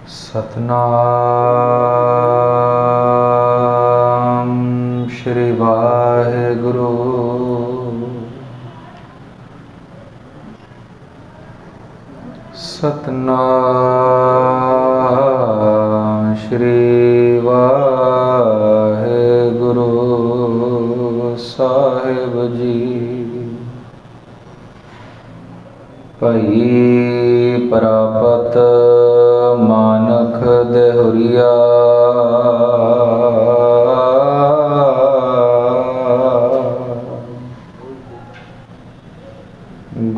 सतनाम श्री वाहेगुरु। सतनाम श्री वाहेगुरु साहिब जी। भई प्रापत मानक देहुरिया,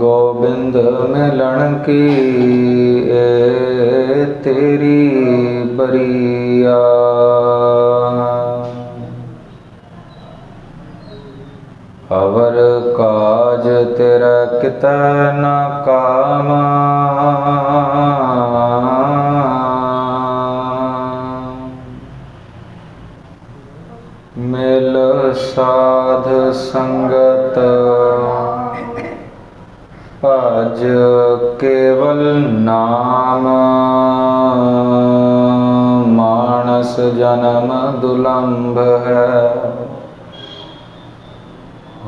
गोबिंद मिलन की तेरी बरिया। अवर काज तेरा किता न कामा, मिल साध संगत भज केवल नाम। मानस जन्म दुलंभ है,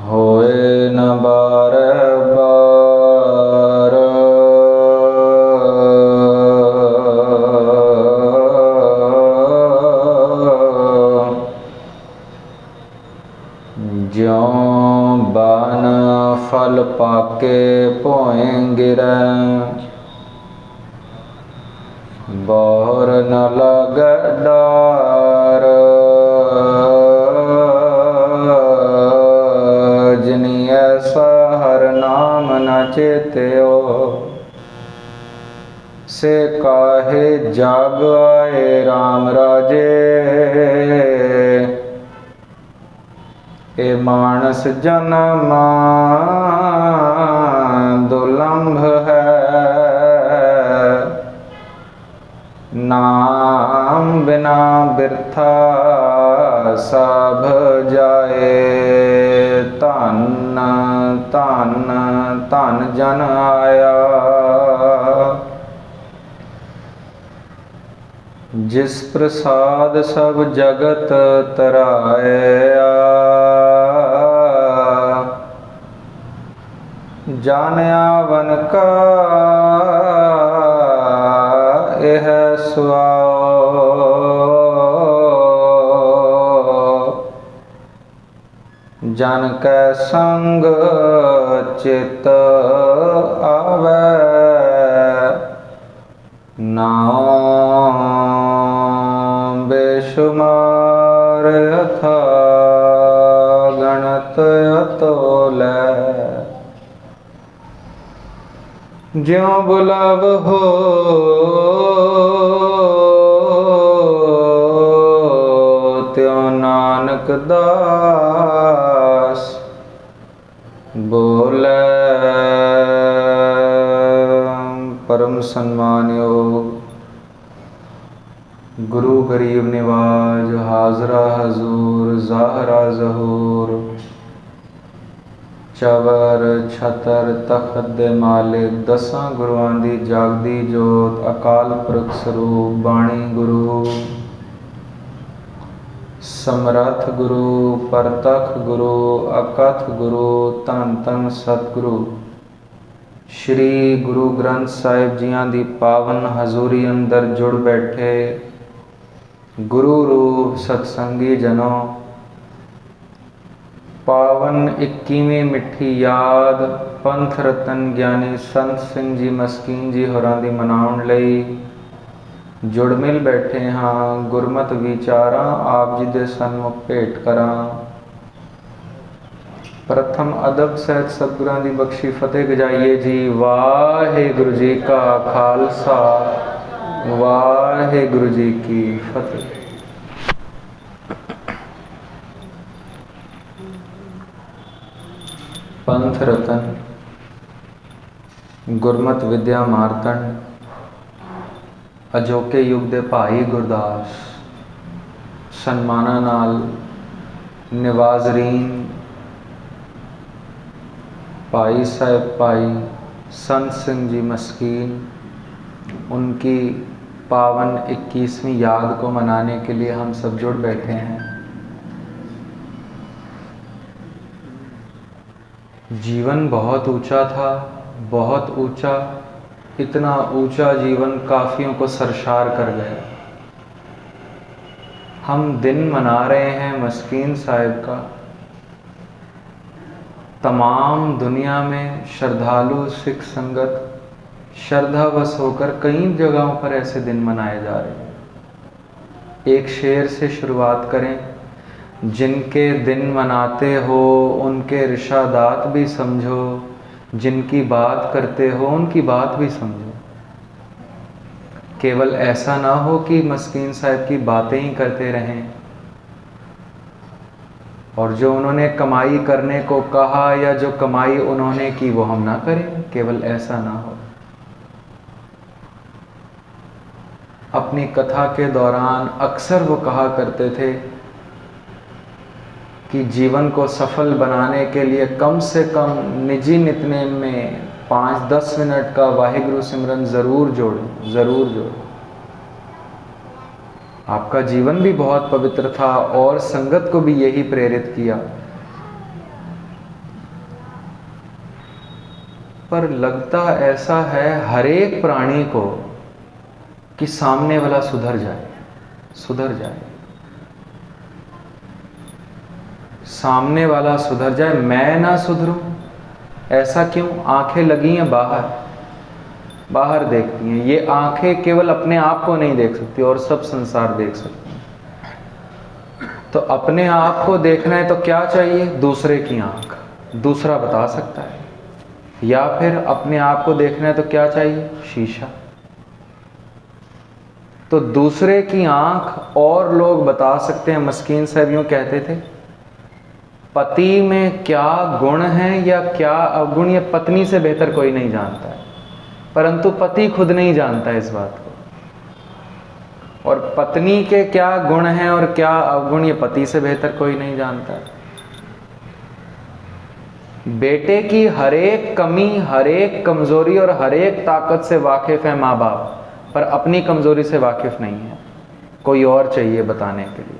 होए न बार बार। ज्यों बन फल पाके भोए गिरै, बोर न लगे डार। जिनी ऐसा हर नाम न चेत्यो, से काहे जाग आए राम राजे। ए मानस जन्म दुलंभ है, नाम बिना बिरथा सब जाए। धन धन धन जन आया, जिस प्रसाद सब जगत तराया। जानिया वन का यह सुआओ, जन कै संग चित आवे। नाम बेशुमार अथा गणत अतोलै। ज्यों बुलाव हो त्यों नानक दास बोले। परम सम्मानयोग गुरु गरीब निवाज, हाजरा हजूर ज़ाहरा ज़हूर, चवर छतर तखत दे मालिक, दसां गुरुआं दी जागदी जोत, अकाल पुरख स्वरूप बाणी गुरु, समरथ गुरु, परतख गुरु, अकथ गुरु, धन धन सतगुरु श्री गुरु ग्रंथ साहिब जियां दी पावन हजूरी अंदर जुड़ बैठे गुरु रूप सत्संगी जनों। पावन 21ਵੀਂ मिठी याद पंथ रतन ज्ञानी संत सिंह जी मस्कीन जी होरां दी मनाउण लई जुड़ मिल बैठे हाँ। गुरमत विचारां आप जी दे सन्मुख भेंट करां। प्रथम अदब सहित सतगुरां दी बख्शी फतेह गजाइए जी। वाहिगुरु जी का खालसा, वाहिगुरु जी की फतेह। पंथ रतन गुरमत विद्या मारतंड अजोके युग दे भाई गुरदास सन्माना नाल निवाजरीन भाई साहब भाई संत सिंह जी मस्कीन, उनकी पावन 21वीं याद को मनाने के लिए हम सब जुड़ बैठे हैं। जीवन बहुत ऊंचा था, बहुत ऊंचा, इतना ऊंचा जीवन काफियों को सरशार कर गया। हम दिन मना रहे हैं मस्कीन साहिब का। तमाम दुनिया में श्रद्धालु सिख संगत श्रद्धावश होकर कई जगहों पर ऐसे दिन मनाए जा रहे हैं। एक शेर से शुरुआत करें, जिनके दिन मनाते हो उनके इरशादात भी समझो, जिनकी बात करते हो उनकी बात भी समझो। केवल ऐसा ना हो कि मस्कीन साहब की बातें ही करते रहें और जो उन्होंने कमाई करने को कहा या जो कमाई उन्होंने की वो हम ना करें। केवल ऐसा ना हो। अपनी कथा के दौरान अक्सर वो कहा करते थे कि जीवन को सफल बनाने के लिए कम से कम निजी नितनेम में 5-10 मिनट का वाहिगुरु सिमरन ज़रूर जोड़ें, ज़रूर जोड़ें। आपका जीवन भी बहुत पवित्र था और संगत को भी यही प्रेरित किया, पर लगता ऐसा है हर एक प्राणी को कि सामने वाला सुधर जाए, सुधर जाए, सामने वाला सुधर जाए, मैं ना सुधरूं। ऐसा क्यों? आंखें लगी हैं बाहर, बाहर देखती हैं। ये आंखें केवल अपने आप को नहीं देख सकती और सब संसार देख सकती हैं। तो अपने आप को देखना है तो क्या चाहिए? दूसरे की आंख, दूसरा बता सकता है। या फिर अपने आप को देखना है तो क्या चाहिए? शीशा। तो दूसरे की आंख और लोग बता सकते हैं। मस्कीन साहब यूं कहते थे, पति में क्या गुण है या क्या अवगुण ये पत्नी से बेहतर कोई नहीं जानता है, परंतु पति खुद नहीं जानता इस बात को। और पत्नी के क्या गुण हैं और क्या अवगुण ये पति से बेहतर कोई नहीं जानता है। बेटे की हर एक कमी, हर एक कमजोरी और हर एक ताकत से वाकिफ है माँ बाप, पर अपनी कमजोरी से वाकिफ नहीं है, कोई और चाहिए बताने के लिए।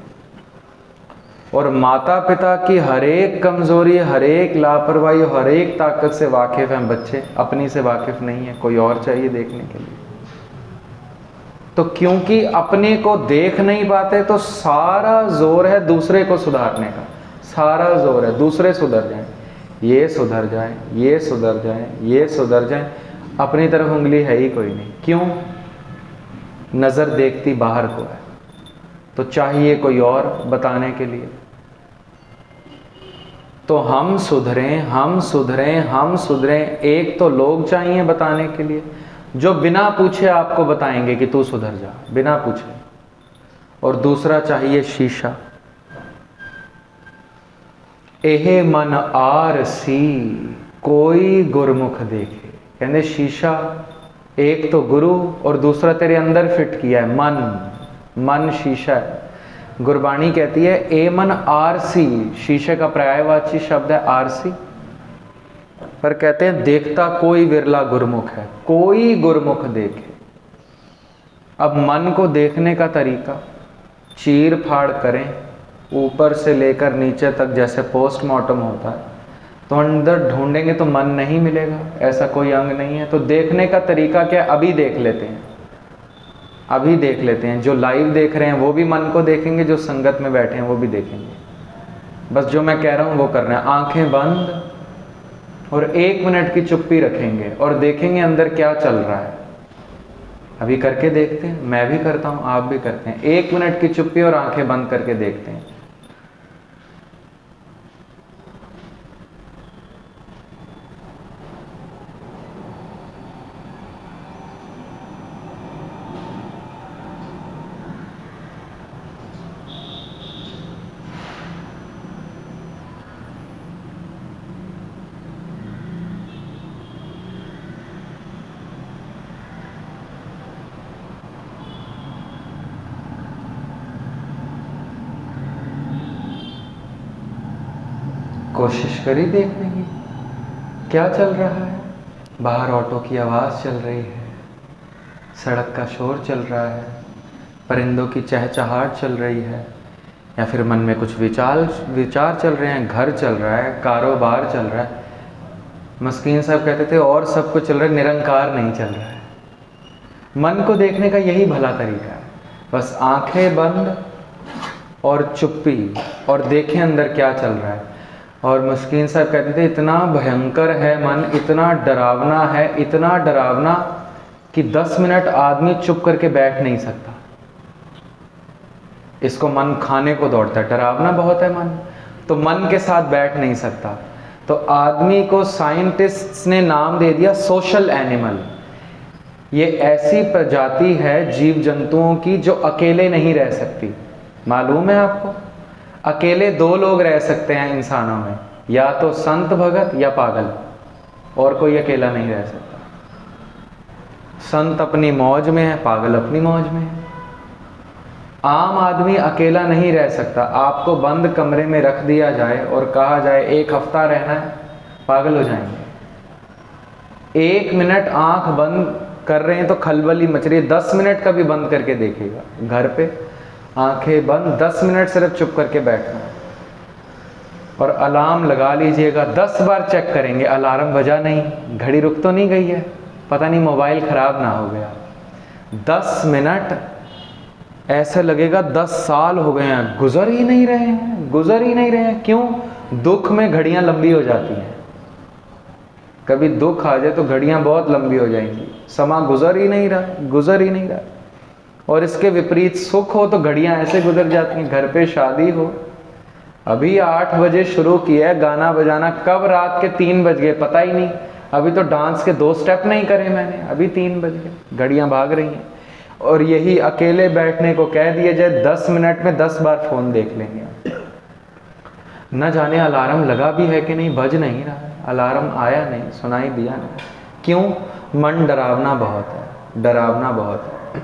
और माता पिता की हर एक कमजोरी, हर एक लापरवाही, हर एक ताकत से वाकिफ हैं बच्चे, अपनी से वाकिफ नहीं है, कोई और चाहिए देखने के लिए। तो क्योंकि अपने को देख नहीं पाते तो सारा जोर है दूसरे को सुधारने का, सारा जोर है दूसरे सुधर जाएं, ये सुधर जाएं, ये सुधर जाएं, ये सुधर जाएं। अपनी तरफ उंगली है ही कोई नहीं। क्यों? नजर देखती बाहर को है, तो चाहिए कोई और बताने के लिए। तो हम सुधरें, हम सुधरें, हम सुधरें। एक तो लोग चाहिए बताने के लिए जो बिना पूछे आपको बताएंगे कि तू सुधर जा, बिना पूछे। और दूसरा चाहिए शीशा। एहे मन आरसी कोई गुरमुख देखे। कहते शीशा एक तो गुरु और दूसरा तेरे अंदर फिट किया है मन। मन शीशा है। गुरबाणी कहती है ए मन आरसी, शीशे का पर्यायवाची शब्द है आरसी। पर कहते हैं देखता कोई विरला गुरमुख है, कोई गुरमुख देखे। अब मन को देखने का तरीका चीर फाड़ करें ऊपर से लेकर नीचे तक, जैसे पोस्टमार्टम होता है, तो अंदर ढूंढेंगे तो मन नहीं मिलेगा, ऐसा कोई अंग नहीं है। तो देखने का तरीका क्या? अभी देख लेते हैं, अभी देख लेते हैं। जो लाइव देख रहे हैं वो भी मन को देखेंगे, जो संगत में बैठे हैं वो भी देखेंगे। बस जो मैं कह रहा हूं वो करना है। आंखें बंद और 1 मिनट की चुप्पी रखेंगे और देखेंगे अंदर क्या चल रहा है। अभी करके देखते हैं, मैं भी करता हूं, आप भी करते हैं। 1 मिनट की चुप्पी और आंखें बंद करके देखते हैं। कोशिश करी देखने की क्या चल रहा है। बाहर ऑटो की आवाज़ चल रही है, सड़क का शोर चल रहा है, परिंदों की चहचहाहट चल रही है, या फिर मन में कुछ विचार चल रहे हैं, घर चल रहा है, कारोबार चल रहा है। मस्कीन साहब कहते थे और सब कुछ चल रहा है, निरंकार नहीं चल रहा है। मन को देखने का यही भला तरीका है, बस आंखें बंद और चुप्पी, और देखें अंदर क्या चल रहा है। और मस्कीन साहब कहते थे इतना भयंकर है मन, इतना डरावना है, इतना डरावना कि 10 मिनट आदमी चुप करके बैठ नहीं सकता। इसको मन खाने को दौड़ता है, डरावना बहुत है मन, तो मन के साथ बैठ नहीं सकता। तो आदमी को साइंटिस्ट्स ने नाम दे दिया सोशल एनिमल। ये ऐसी प्रजाति है जीव जंतुओं की जो अकेले नहीं रह सकती। मालूम है आपको, अकेले 2 लोग रह सकते हैं इंसानों में, या तो संत भगत या पागल, और कोई अकेला नहीं रह सकता। संत अपनी मौज में है, पागल अपनी मौज में है। आम आदमी अकेला नहीं रह सकता। आपको बंद कमरे में रख दिया जाए और कहा जाए 1 हफ्ता रहना है, पागल हो जाएंगे। 1 मिनट आंख बंद कर रहे हैं तो खलबली मच रही है, 10 मिनट का भी बंद करके देखिएगा। घर पे आंखें बंद, 10 मिनट सिर्फ चुप करके बैठना है। और अलार्म लगा लीजिएगा, 10 बार चेक करेंगे अलार्म बजा नहीं, घड़ी रुक तो नहीं गई है, पता नहीं मोबाइल खराब ना हो गया। 10 मिनट ऐसा लगेगा 10 साल हो गए हैं, गुजर ही नहीं रहे हैं, गुजर ही नहीं रहे हैं। क्यों? दुख में घड़ियां लंबी हो जाती हैं। कभी दुख आ जाए तो घड़ियां बहुत लंबी हो जाएंगी, समा गुजर ही नहीं रहा, गुजर ही नहीं रहा। और इसके विपरीत सुख हो तो घड़ियां ऐसे गुजर जाती हैं। घर पे शादी हो, अभी 8 बजे शुरू किया है गाना बजाना, कब रात के 3 बज गए पता ही नहीं। अभी तो डांस के 2 स्टेप नहीं करे मैंने, अभी 3 बज गए, घड़ियां भाग रही हैं। और यही अकेले बैठने को कह दिया जाए 10 मिनट में 10 बार फोन देख लेंगे। न जाने अलार्म लगा भी है कि नहीं, बज नहीं रहा है, अलार्म आया नहीं, सुनाई दिया नहीं। क्यों? मन डरावना बहुत है, डरावना बहुत है।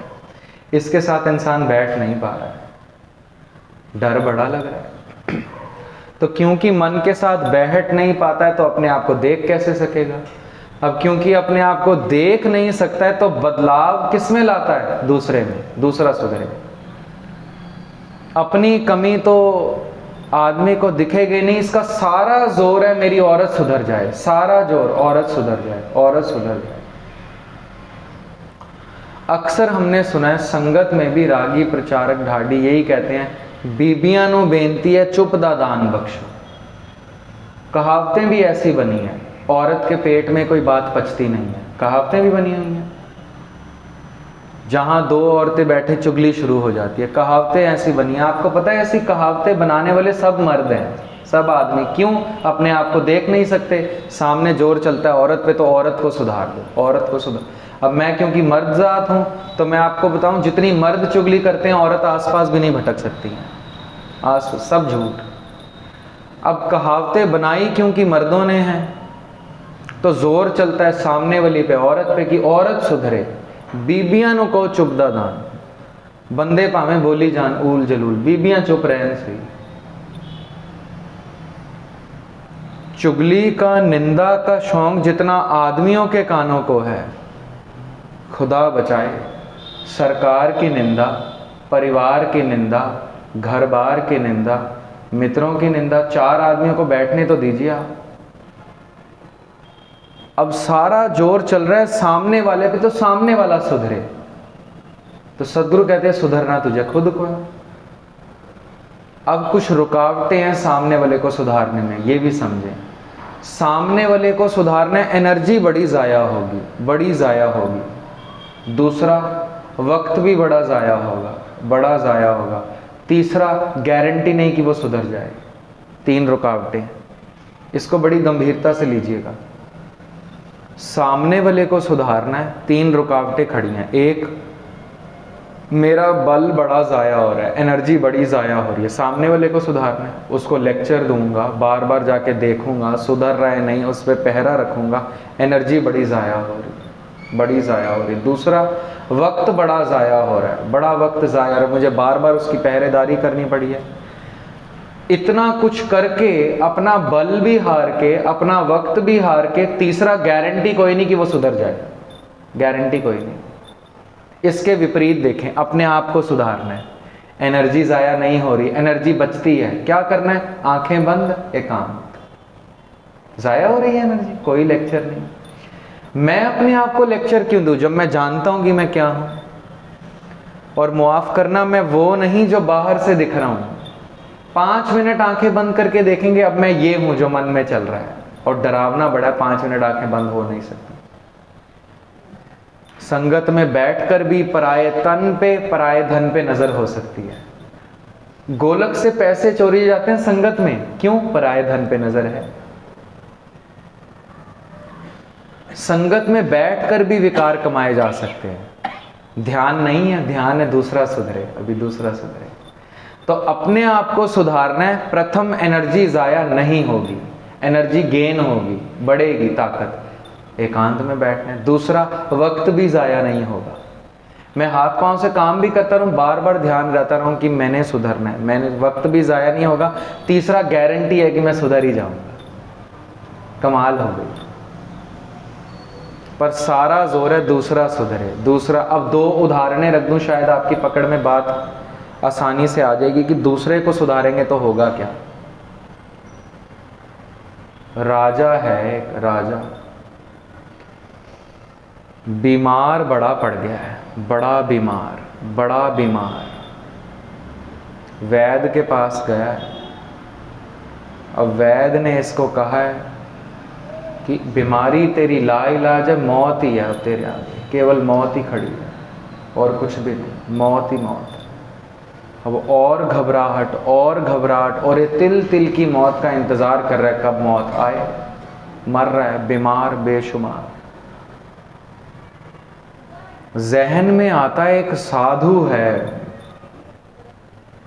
इसके साथ इंसान बैठ नहीं पा रहा है, डर बड़ा लग रहा है। तो क्योंकि मन के साथ बैठ नहीं पाता है तो अपने आप को देख कैसे सकेगा? अब क्योंकि अपने आप को देख नहीं सकता है तो बदलाव किस में लाता है? दूसरे में, दूसरा सुधरे। अपनी कमी तो आदमी को दिखेगी नहीं, इसका सारा जोर है मेरी औरत सुधर जाए, सारा जोर औरत सुधर जाए, औरत सुधर जाए। अक्सर हमने सुना है संगत में भी रागी प्रचारक ढाडी यही कहते हैं, बीबियां नु बेनती है चुप दा दान बख्शो। कहावतें भी ऐसी बनी हैं, औरत के पेट में कोई बात पचती नहीं है, कहावतें भी बनी हुई हैं। जहां 2 औरतें बैठे चुगली शुरू हो जाती है, कहावतें ऐसी बनी हैं। आपको पता है ऐसी कहावतें बनाने वाले सब मर्द हैं, सब आदमी। क्यों? अपने आप को देख नहीं सकते, सामने जोर चलता है औरत पे, तो औरत को सुधार दो, औरत को सुधार। अब मैं क्योंकि मर्द जात हूं तो मैं आपको बताऊं, जितनी मर्द चुगली करते हैं औरत आसपास भी नहीं भटक सकती हैं, सब झूठ। अब कहावतें बनाई क्योंकि मर्दों ने हैं, तो जोर चलता है सामने वाली पे, औरत पे, कि औरत सुधरे। बीबियां नु को चुप दा दान, बंदे पावे बोली जान ऊल जलूल, बीबियां चुप रहन सही। चुगली का, निंदा का शौक जितना आदमियों के कानों को है, खुदा बचाए, सरकार की निंदा, परिवार की निंदा, घर बार की निंदा, मित्रों की निंदा, 4 आदमियों को बैठने तो दीजिए आप। अब सारा जोर चल रहा है सामने वाले पे, तो सामने वाला सुधरे। तो सदगुरु कहते हैं सुधरना तुझे खुद को है। अब कुछ रुकावटें हैं सामने वाले को सुधारने में, ये भी समझें। सामने वाले को सुधारना, एनर्जी बड़ी ज़ाया होगी, बड़ी ज़ाया होगी। दूसरा, वक्त भी बड़ा ज़ाया होगा, बड़ा ज़ाया होगा। तीसरा, गारंटी नहीं कि वो सुधर जाए। 3 रुकावटें, इसको बड़ी गंभीरता से लीजिएगा। सामने वाले को सुधारना है, 3 रुकावटें खड़ी हैं। 1, मेरा बल बड़ा ज़ाया हो रहा है, एनर्जी बड़ी ज़ाया हो रही है, सामने वाले को सुधारना है। उसको लेक्चर दूंगा, बार बार जाके देखूंगा सुधर रहा है नहीं, उस पर पहरा रखूंगा, एनर्जी बड़ी ज़ाया हो रही, बड़ी ज़ाया हो रही। दूसरा, वक्त बड़ा ज़ाया हो रहा है, बड़ा वक्त ज़ाया हो रहा है, मुझे बार बार उसकी पहरेदारी करनी पड़ी है। इतना कुछ करके, अपना बल भी हार के, अपना वक्त भी हार के, तीसरा, गारंटी कोई नहीं कि वो सुधर जाए, गारंटी कोई नहीं। इसके विपरीत देखें, अपने आप को सुधारना है, एनर्जी ज़ाया नहीं हो रही, एनर्जी बचती है, क्या करना है? आंखें बंद, एकांत। ज़ाया हो रही है एनर्जी, कोई लेक्चर नहीं। मैं अपने आप को लेक्चर क्यों दूं जब मैं जानता हूं कि मैं क्या हूं? और मुआफ़ करना, मैं वो नहीं जो बाहर से दिख रहा हूं। 5 मिनट आंखें बंद करके देखेंगे, अब मैं ये हूं जो मन में चल रहा है। और डरावना बड़ा, 5 मिनट आंखें बंद हो नहीं सकती। संगत में बैठकर भी पराये तन पे, पराये धन पे नजर हो सकती है। गोलक से पैसे चोरी जाते हैं संगत में, क्यों? पराये धन पे नजर है। संगत में बैठकर भी विकार कमाए जा सकते हैं। ध्यान नहीं है, ध्यान है दूसरा सुधरे, अभी दूसरा सुधरे। तो अपने आप को सुधारना है। प्रथम, एनर्जी ज़ाया नहीं होगी, एनर्जी गेन होगी, बढ़ेगी ताकत, एकांत में बैठना है। दूसरा, वक्त भी ज़ाया नहीं होगा। मैं हाथ पांव से काम भी करता रहूं, बार बार ध्यान रहता रहूं कि मैंने सुधरना है, मैंने, वक्त भी ज़ाया नहीं होगा। तीसरा, गारंटी है कि मैं सुधर ही जाऊंगा। कमाल हो गई। पर सारा जोर है दूसरा सुधरे, दूसरा। अब 2 उदाहरणें रख दूं, शायद आपकी पकड़ में बात आसानी से आ जाएगी कि दूसरे को सुधारेंगे तो होगा क्या। राजा है, एक राजा बीमार बड़ा पड़ गया है, बड़ा बीमार, बड़ा बीमार। वैद्य के पास गया है। अब वैद्य ने इसको कहा है कि बीमारी तेरी लाइलाज है, मौत ही है, अब तेरे आगे केवल मौत ही खड़ी है और कुछ भी नहीं, मौत ही मौत है। अब और घबराहट, और घबराहट, और ये तिल तिल की मौत का इंतजार कर रहा है कब मौत आए। मर रहा है, बीमार बेशुमार। जहन में आता है एक साधु है,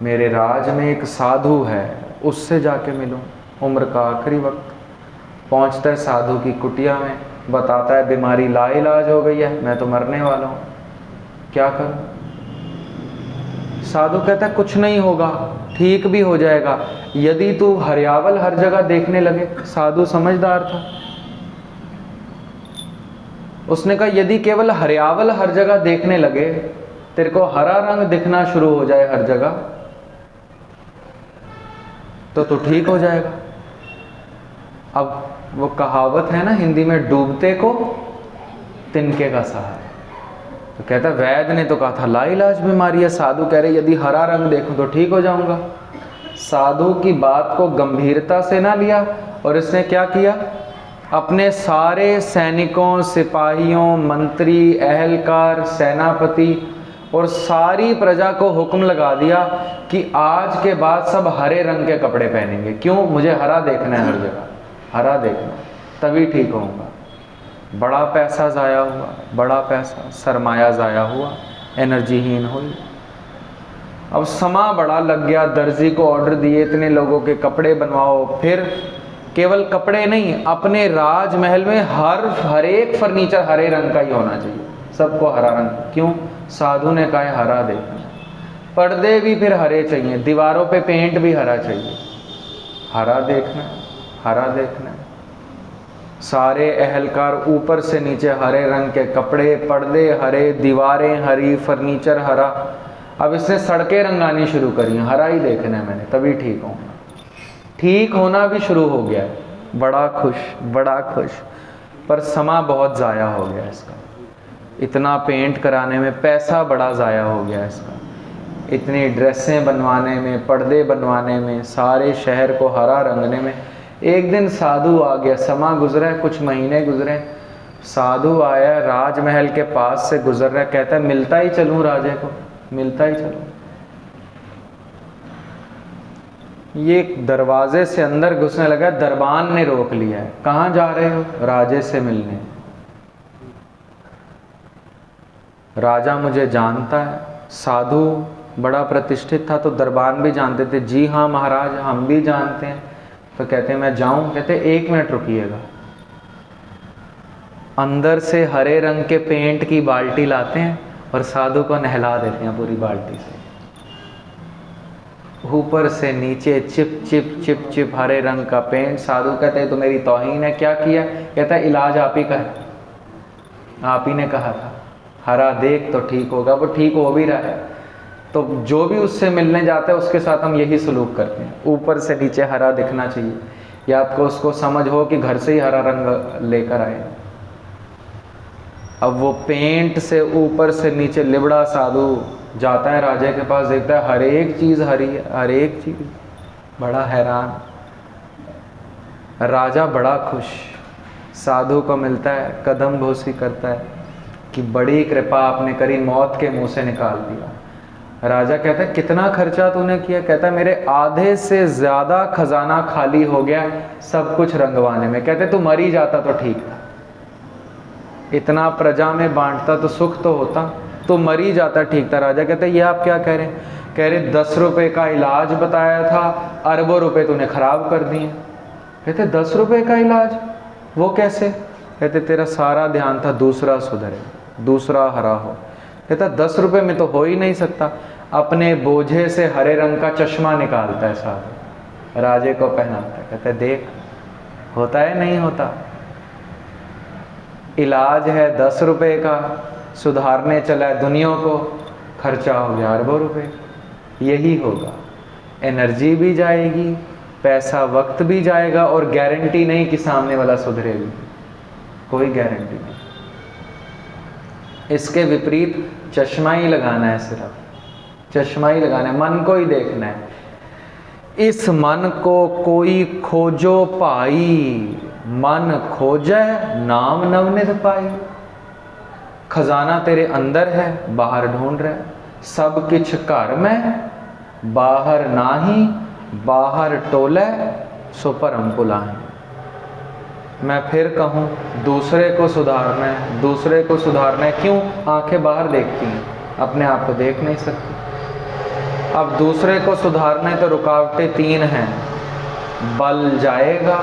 मेरे राज में एक साधु है, उससे जाके मिलूं। उम्र का आखिरी वक्त, पहुंचता है साधु की कुटिया में, बताता है बीमारी लाइलाज हो गई है, मैं तो मरने वाला हूं, क्या करूं? साधु कहता है कुछ नहीं होगा, ठीक भी हो जाएगा यदि तू हरियावल हर जगह देखने लगे। साधु समझदार था, उसने कहा यदि केवल हरियावल हर जगह देखने लगे, तेरे को हरा रंग दिखना शुरू हो जाए हर जगह, तो ठीक हो जाएगा। अब वो कहावत है ना हिंदी में, डूबते को तिनके का सहारा। तो कहता वैद्य ने तो कहा था लाइलाज बीमारी है, साधु कह रहे यदि हरा रंग देखूं तो ठीक हो जाऊंगा। साधु की बात को गंभीरता से ना लिया और इसने क्या किया, अपने सारे सैनिकों, सिपाहियों, मंत्री, अहलकार, सेनापति और सारी प्रजा को हुक्म लगा दिया कि आज के बाद सब हरे रंग के कपड़े पहनेंगे। क्यों? मुझे हरा देखना है, हर जगह हरा देखना, तभी ठीक होऊंगा। बड़ा पैसा ज़ाया हुआ, बड़ा पैसा, सरमाया ज़ाया हुआ, एनर्जीहीन हुई। अब समा बड़ा लग गया, दर्जी को ऑर्डर दिए इतने लोगों के कपड़े बनवाओ। फिर केवल कपड़े नहीं, अपने राजमहल में हर एक फर्नीचर हरे रंग का ही होना चाहिए, सबको हरा रंग। क्यों? साधु ने कहा हरा देखना। पर्दे भी फिर हरे चाहिए, दीवारों पे पेंट भी हरा चाहिए, हरा देखना, हरा देखना। सारे अहलकार ऊपर से नीचे हरे रंग के कपड़े, पर्दे हरे, दीवारें हरी, फर्नीचर हरा। अब इसने सड़कें रंगानी शुरू करी, हरा ही देखना है मैंने, तभी ठीक होऊंगा। ठीक होना भी शुरू हो गया, बड़ा खुश, बड़ा खुश। पर समा बहुत ज़ाया हो गया इसका, इतना पेंट कराने में पैसा बड़ा ज़ाया हो गया इसका, इतनी ड्रेसें बनवाने में, पर्दे बनवाने में, सारे शहर को हरा रंगने में। एक दिन साधु आ गया, समा गुजरा, कुछ महीने गुजरे, साधु आया, राजमहल के पास से गुजर रहा, कहता है मिलता ही चलूं राजे को, मिलता ही चलूं। ये दरवाजे से अंदर घुसने लगा, दरबान ने रोक लिया है, कहाँ जा रहे हो? राजे से मिलने। राजा मुझे जानता है, साधु बड़ा प्रतिष्ठित था तो दरबान भी जानते थे। जी हाँ महाराज, हम भी जानते हैं। तो कहते हैं मैं जाऊं? कहते 1 मिनट रुकिएगा। अंदर से हरे रंग के पेंट की बाल्टी लाते हैं और साधु को नहला देते हैं पूरी बाल्टी से, ऊपर से नीचे चिप चिप चिप चिप हरे रंग का पेंट। साधु कहते हैं तो मेरी तौहीन है, क्या किया? कहता है इलाज आप ही का है, आप ही ने कहा था। हरा देख तो ठीक होगा, वो ठीक हो भी रहा है। तो जो भी उससे मिलने जाता है उसके साथ हम यही सलूक करते हैं, ऊपर से नीचे हरा दिखना चाहिए, या आपको उसको समझ हो कि घर से ही हरा रंग लेकर आए। अब वो पेंट से ऊपर से नीचे लिबड़ा साधु जाता है राजा के पास, देखता है हर एक चीज़ हरी है, हर एक चीज़, बड़ा हैरान। राजा बड़ा खुश, साधु को मिलता है, कदम बोसी करता है कि बड़ी कृपा आपने करी, मौत के मुंह से निकाल दिया। राजा कहता है कितना खर्चा तूने किया? कहता है मेरे आधे से ज़्यादा खजाना खाली हो गया सब कुछ रंगवाने में। कहते तू मर ही जाता तो ठीक था, इतना प्रजा में बांटता तो सुख तो होता, तो मर ही जाता ठीक था। राजा कहते ये आप क्या कह रहे हैं? कह रहे 10 रुपये का इलाज बताया था, अरबों रुपए तूने खराब कर दिए। कहते 10 रुपये का इलाज, वो कैसे? कहते तेरा सारा ध्यान था दूसरा सुधरे, दूसरा हरा हो। कहता 10 रुपये में तो हो ही नहीं सकता। अपने बोझे से हरे रंग का चश्मा निकालता है साधु, राजे को पहनाता है, कहते देख होता है नहीं होता। इलाज है 10 रुपये का, सुधारने चला है दुनिया को, खर्चा हो गया अरबों रुपए। यही होगा, एनर्जी भी जाएगी, पैसा वक्त भी जाएगा, और गारंटी नहीं कि सामने वाला सुधरेगी, कोई गारंटी नहीं। इसके विपरीत चश्मा ही लगाना है, सिर्फ चश्मा ही लगाना है, मन को ही देखना है। इस मन को कोई खोजो पाई, मन खोजे नाम नवनिध पाई। खजाना तेरे अंदर है, बाहर ढूंढ रहे, सब किछ घर में, बाहर नाही, बाहर टोले सो परम पुलाए। मैं फिर कहूँ दूसरे को सुधारना है, दूसरे को सुधारना है। क्यों? आंखें बाहर देखती हैं, अपने आप को देख नहीं सकती। अब दूसरे को सुधारना है तो रुकावटें 3 हैं, बल जाएगा,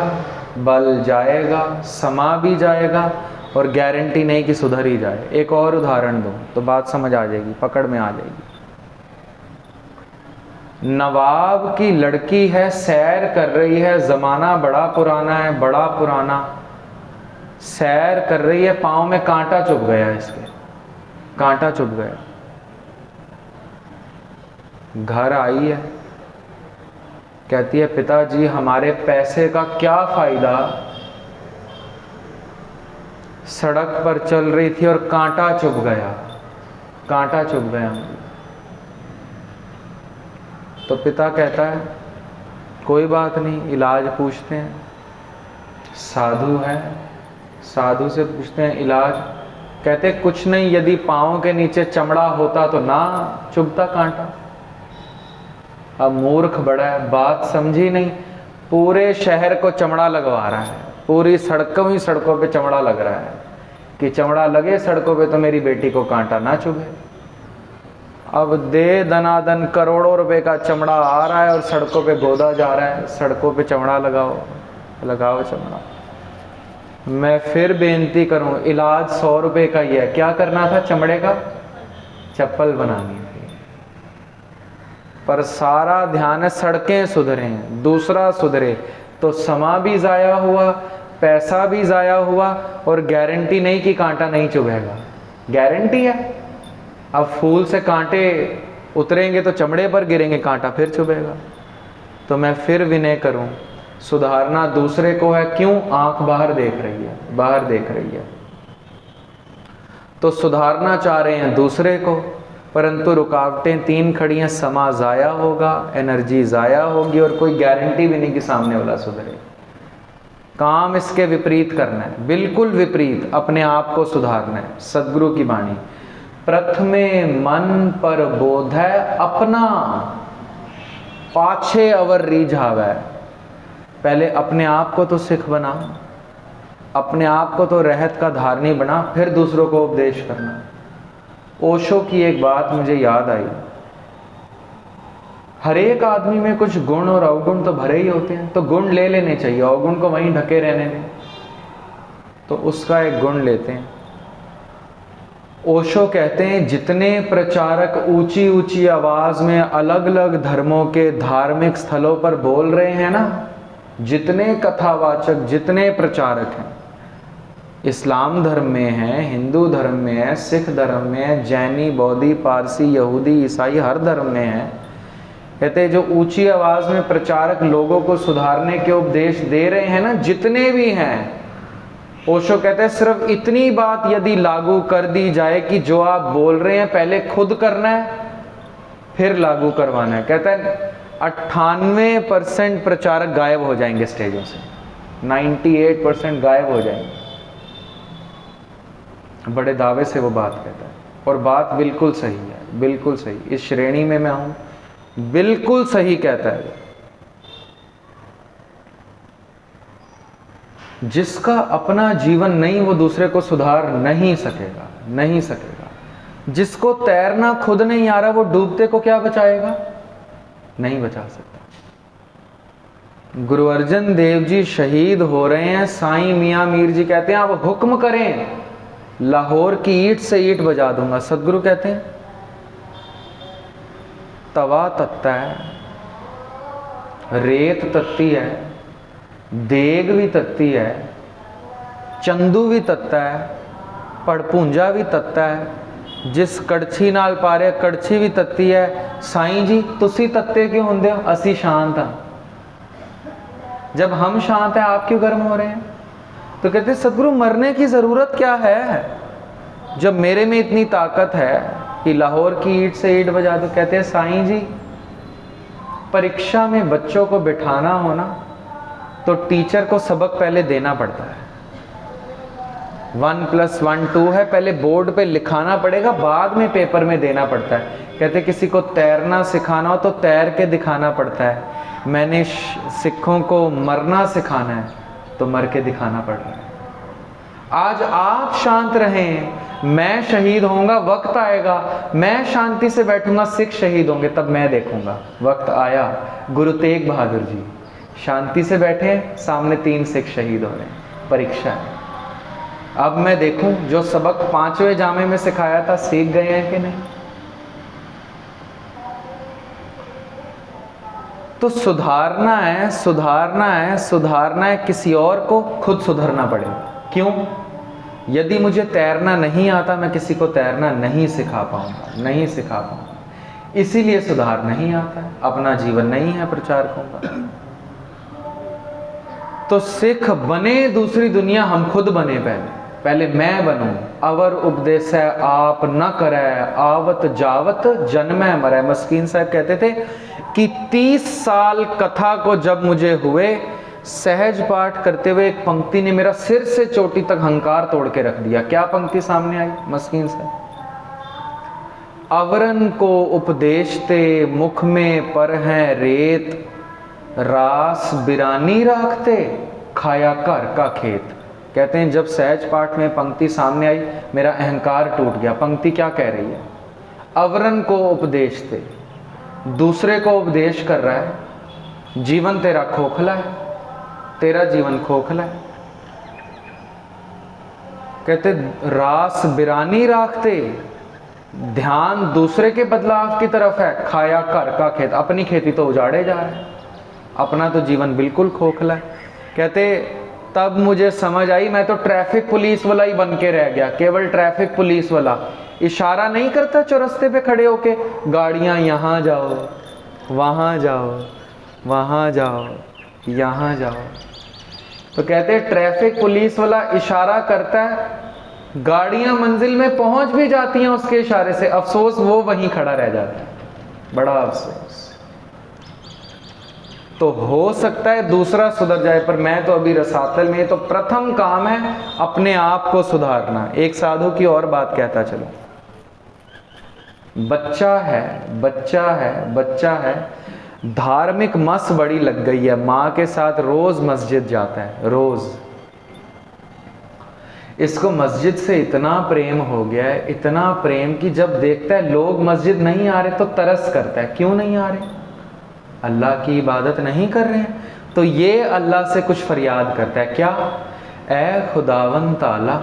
बल जाएगा, समा भी जाएगा, और गारंटी नहीं कि सुधर ही जाए। एक और उदाहरण दूं तो बात समझ आ जाएगी, पकड़ में आ जाएगी। नवाब की लड़की है, सैर कर रही है, जमाना बड़ा पुराना है, बड़ा पुराना, सैर कर रही है, पांव में कांटा चुभ गया, इसके कांटा चुभ गया। घर आई है, कहती है पिताजी हमारे पैसे का क्या फायदा, सड़क पर चल रही थी और कांटा चुभ गया, कांटा चुभ गया। तो पिता कहता है कोई बात नहीं, इलाज पूछते हैं। साधु है, साधु से पूछते हैं इलाज। कहते कुछ नहीं, यदि पाँव के नीचे चमड़ा होता तो ना चुभता कांटा। अब मूर्ख बड़ा है, बात समझी नहीं, पूरे शहर को चमड़ा लगवा रहा है, पूरी सड़कों ही सड़कों पे चमड़ा लग रहा है कि चमड़ा लगे सड़कों पे तो मेरी बेटी को कांटा ना चुभे। अब दे दनादन करोड़ों रुपए का चमड़ा आ रहा है और सड़कों पे गोदा जा रहा है, सड़कों पे चमड़ा लगाओ, लगाओ चमड़ा। मैं फिर बेनती करूं, इलाज 100 रुपए का ही है, क्या करना था? चमड़े का चप्पल बनानी थी। पर सारा ध्यान है सड़कें सुधरे, दूसरा सुधरे, तो समा भी जाया हुआ, पैसा भी जाया हुआ, और गारंटी नहीं कि कांटा नहीं चुभेगा। गारंटी है, अब फूल से कांटे उतरेंगे तो चमड़े पर गिरेंगे, कांटा फिर चुभेगा। तो मैं फिर विनय करूं, सुधारना दूसरे को है। क्यों? आंख बाहर देख रही है, बाहर देख रही है, तो सुधारना चाह रहे हैं दूसरे को, परंतु रुकावटें 3 खड़ी हैं। समा जाया होगा, एनर्जी जाया होगी, और कोई गारंटी भी नहीं कि सामने वाला सुधरे। काम इसके विपरीत करना है, बिल्कुल विपरीत, अपने आप को सुधारना है। सदगुरु की वाणी, प्रथमे मन पर बोध है अपना, पाछे अवर रीझावे। पहले अपने आप को तो सिख बना, अपने आप को तो रहत का धारणी बना, फिर दूसरों को उपदेश करना। ओशो की एक बात मुझे याद आई, हर एक आदमी में कुछ गुण और अवगुण तो भरे ही होते हैं, तो गुण ले लेने चाहिए, अवगुण को वहीं ढके रहने दें। तो उसका एक गुण लेते हैं। ओशो कहते हैं जितने प्रचारक ऊंची ऊंची आवाज में अलग अलग धर्मों के धार्मिक स्थलों पर बोल रहे हैं ना, जितने कथावाचक, जितने प्रचारक हैं, इस्लाम धर्म में है, हिंदू धर्म में है, सिख धर्म में है, जैनी, बौद्धी, पारसी, यहूदी, ईसाई, हर धर्म में है। कहते हैं जो ऊंची आवाज में प्रचारक लोगों को सुधारने के उपदेश दे रहे हैं ना, जितने भी हैं, ओशो कहते हैं सिर्फ इतनी बात यदि लागू कर दी जाए कि जो आप बोल रहे हैं पहले खुद करना है फिर लागू करवाना है, कहता है 98% प्रचारक गायब हो जाएंगे स्टेजों से, 98% गायब हो जाएंगे। बड़े दावे से वो बात कहता है, और बात बिल्कुल सही है, बिल्कुल सही, इस श्रेणी में मैं हूं, बिल्कुल सही कहता है। जिसका अपना जीवन नहीं वो दूसरे को सुधार नहीं सकेगा, नहीं सकेगा। जिसको तैरना खुद नहीं आ रहा वो डूबते को क्या बचाएगा? नहीं बचा सकता। गुरु अर्जन देव जी शहीद हो रहे हैं, साईं मियां मीर जी कहते हैं आप हुक्म करें, लाहौर की ईंट से ईंट बजा दूंगा। सदगुरु कहते हैं तवा तत्ता है, रेत तत्ती है, देग भी तत्ती है, चंदू भी तत्ता है, पड़पूंजा भी तत्ता है, जिस कड़छी नाल पा रहे कड़छी भी तत्ती है। साईं जी तुसी तत्ते क्यों होंदे हो? असी शांत हाँ। जब हम शांत हैं आप क्यों गर्म हो रहे हैं? तो कहते सदगुरु मरने की जरूरत क्या है जब मेरे में इतनी ताकत है कि लाहौर की ईंट से ईंट बजा दो। कहते हैं साईं जी परीक्षा में बच्चों को बिठाना हो ना तो टीचर को सबक पहले देना पड़ता है। 1+1 2 है, पहले बोर्ड पे लिखाना पड़ेगा, बाद में पेपर में देना पड़ता है। कहते किसी को तैरना सिखाना हो तो तैर के दिखाना पड़ता है। मैंने सिखों को मरना सिखाना है तो मर के दिखाना पड़ रहा है। आज आप शांत रहें, मैं शहीद होऊंगा, वक्त आएगा मैं शांति से बैठूंगा, सिख शहीद होंगे तब मैं देखूंगा। वक्त आया, गुरु तेग बहादुर जी शांति से बैठे, सामने 3 सिख शहीद हो रहे हैं, परीक्षा है। अब मैं देखूं जो सबक 5वें जामे में सिखाया था सीख गए हैं कि नहीं। तो सुधारना है, सुधारना है, सुधारना है, किसी और को खुद सुधरना पड़ेगा। क्यों? यदि मुझे तैरना नहीं आता मैं किसी को तैरना नहीं सिखा पाऊंगा, नहीं सिखा पाऊंगा। इसीलिए सुधार नहीं आता है, अपना जीवन नहीं है प्रचारकों का। तो सिख बने दूसरी दुनिया, हम खुद बने पहले मैं बनूं। अवर उपदेश है आप न करे, आवत जावत जन्मै मरै। मस्कीन साहब कहते थे कि 30 साल कथा को जब मुझे हुए, सहज पाठ करते हुए एक पंक्ति ने मेरा सिर से चोटी तक हंकार तोड़ के रख दिया। क्या पंक्ति सामने आई मस्कीन साहब? अवरन को उपदेशते मुख में पर हैं रेत, रास बिरानी राखते खाया घर का खेत। कहते हैं जब सहज पाठ में पंक्ति सामने आई मेरा अहंकार टूट गया। पंक्ति क्या कह रही है? अवरन को उपदेश थे, दूसरे को उपदेश कर रहा है। जीवन तेरा खोखला है, तेरा जीवन खोखला है। कहते रास बिरानी राखते, ध्यान दूसरे के बदलाव की तरफ है। खाया घर का खेत, अपनी खेती तो उजाड़े जा रहे हैं, अपना तो जीवन बिल्कुल खोखला है। कहते तब मुझे समझ आई मैं तो ट्रैफिक पुलिस वाला ही बन के रह गया, केवल ट्रैफिक पुलिस वाला। इशारा नहीं करता चौरस्ते पे खड़े होके, गाड़ियां यहाँ जाओ, वहाँ जाओ, वहाँ जाओ, यहाँ जाओ। तो कहते ट्रैफिक पुलिस वाला इशारा करता है, गाड़ियां मंजिल में पहुंच भी जाती हैं उसके इशारे से, अफसोस वो वहीं खड़ा रह जाता है, बड़ा अफसोस। तो हो सकता है दूसरा सुधर जाए, पर मैं तो अभी रसातल में। तो प्रथम काम है अपने आप को सुधारना। एक साधु की और बात कहता चलो, बच्चा है, बच्चा है, बच्चा है, धार्मिक मस बड़ी लग गई है, माँ के साथ रोज मस्जिद जाता है, रोज। इसको मस्जिद से इतना प्रेम हो गया है, इतना प्रेम कि जब देखता है लोग मस्जिद नहीं आ रहे तो तरस करता है, क्यों नहीं आ रहे? अल्लाह की इबादत नहीं कर रहे हैं। तो ये अल्लाह से कुछ फरियाद करता है, क्या? ऐ खुदावन ताला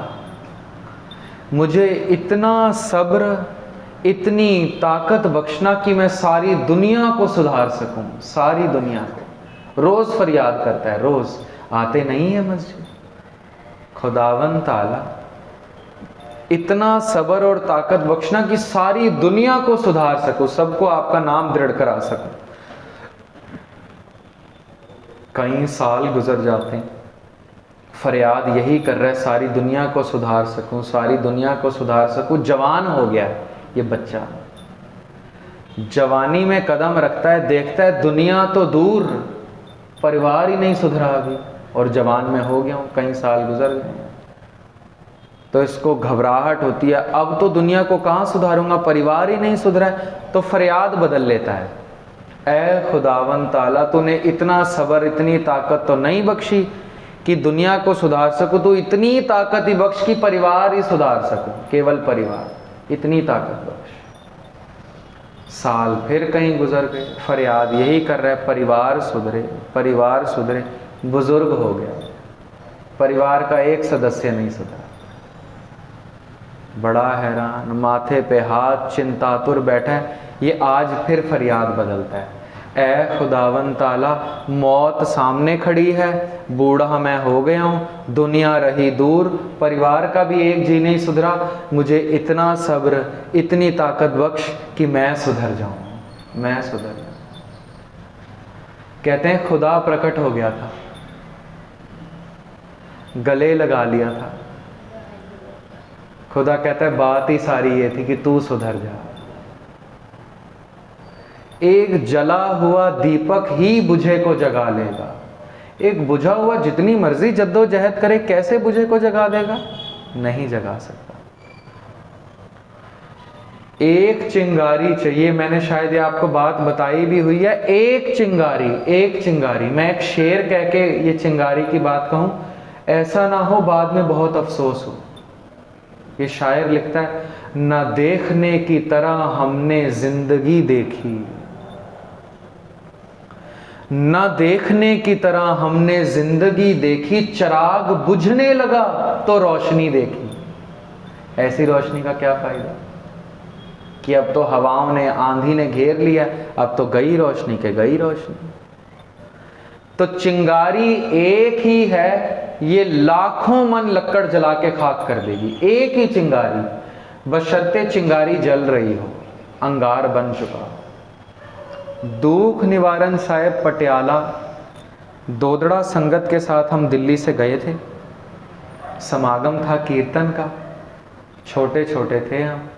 मुझे इतना सब्र, इतनी ताकत बख्शना कि मैं सारी दुनिया को सुधार सकूं, सारी दुनिया को। रोज फरियाद करता है, रोज। आते नहीं है मस्जिद, खुदावन ताला इतना सब्र और ताकत बख्शना कि सारी दुनिया को सुधार सकूं, सबको आपका नाम दृढ़ करा सकूं। कई साल गुजर जाते हैं, फरियाद यही कर रहा है सारी दुनिया को सुधार सकूं, सारी दुनिया को सुधार सकूं। जवान हो गया ये बच्चा, जवानी में कदम रखता है, देखता है दुनिया तो दूर, परिवार ही नहीं सुधरा अभी, और जवान में हो गया हूं, कई साल गुजर गए। तो इसको घबराहट होती है, अब तो दुनिया को कहाँ सुधारूंगा, परिवार ही नहीं सुधरा है। तो फरियाद बदल लेता है, ऐ खुदावन ताला तूने इतना सब्र इतनी ताकत तो नहीं बख्शी कि दुनिया को सुधार सकूं, तो इतनी ताकत ही बख्श कि परिवार ही सुधार सकूं, केवल परिवार, इतनी ताकत बख्श। साल फिर कहीं गुजर गए, फरियाद यही कर रहा है परिवार सुधरे, परिवार सुधरे। बुजुर्ग हो गया, परिवार का एक सदस्य नहीं सुधरा, बड़ा हैरान, माथे पे हाथ, चिंतातुर बैठा है। ये आज फिर फरियाद बदलता है, ऐ खुदावन ताला मौत सामने खड़ी है, बूढ़ा मैं हो गया हूँ, दुनिया रही दूर, परिवार का भी एक जी नहीं सुधरा, मुझे इतना सब्र इतनी ताकत बख्श कि मैं सुधर जाऊँ, मैं सुधर जाऊँ। कहते हैं खुदा प्रकट हो गया था, गले लगा लिया था। खुदा कहता है बात ही सारी ये थी कि तू सुधर जा। एक जला हुआ दीपक ही बुझे को जगा लेगा। एक बुझा हुआ जितनी मर्जी जद्दोजहद करे, कैसे बुझे को जगा देगा? नहीं जगा सकता। एक चिंगारी चाहिए, मैंने शायद ये आपको बात बताई भी हुई है, एक चिंगारी, एक चिंगारी। मैं एक शेर कह के ये चिंगारी की बात कहूं, ऐसा ना हो बाद में बहुत अफसोस हो। ये शायर लिखता है, न देखने की तरह हमने जिंदगी देखी, न देखने की तरह हमने जिंदगी देखी, चिराग बुझने लगा तो रोशनी देखी। ऐसी रोशनी का क्या फायदा कि अब तो हवाओं ने, आंधी ने घेर लिया, अब तो गई रोशनी के गई रोशनी। तो चिंगारी एक ही है, ये लाखों मन लक्कड़ जला के खाक कर देगी। एक ही चिंगारी, बशर्ते चिंगारी जल रही हो, अंगार बन चुका। दुख निवारण साहिब पटियाला दोदड़ा संगत के साथ हम दिल्ली से गए थे, समागम था कीर्तन का, छोटे छोटे थे हम।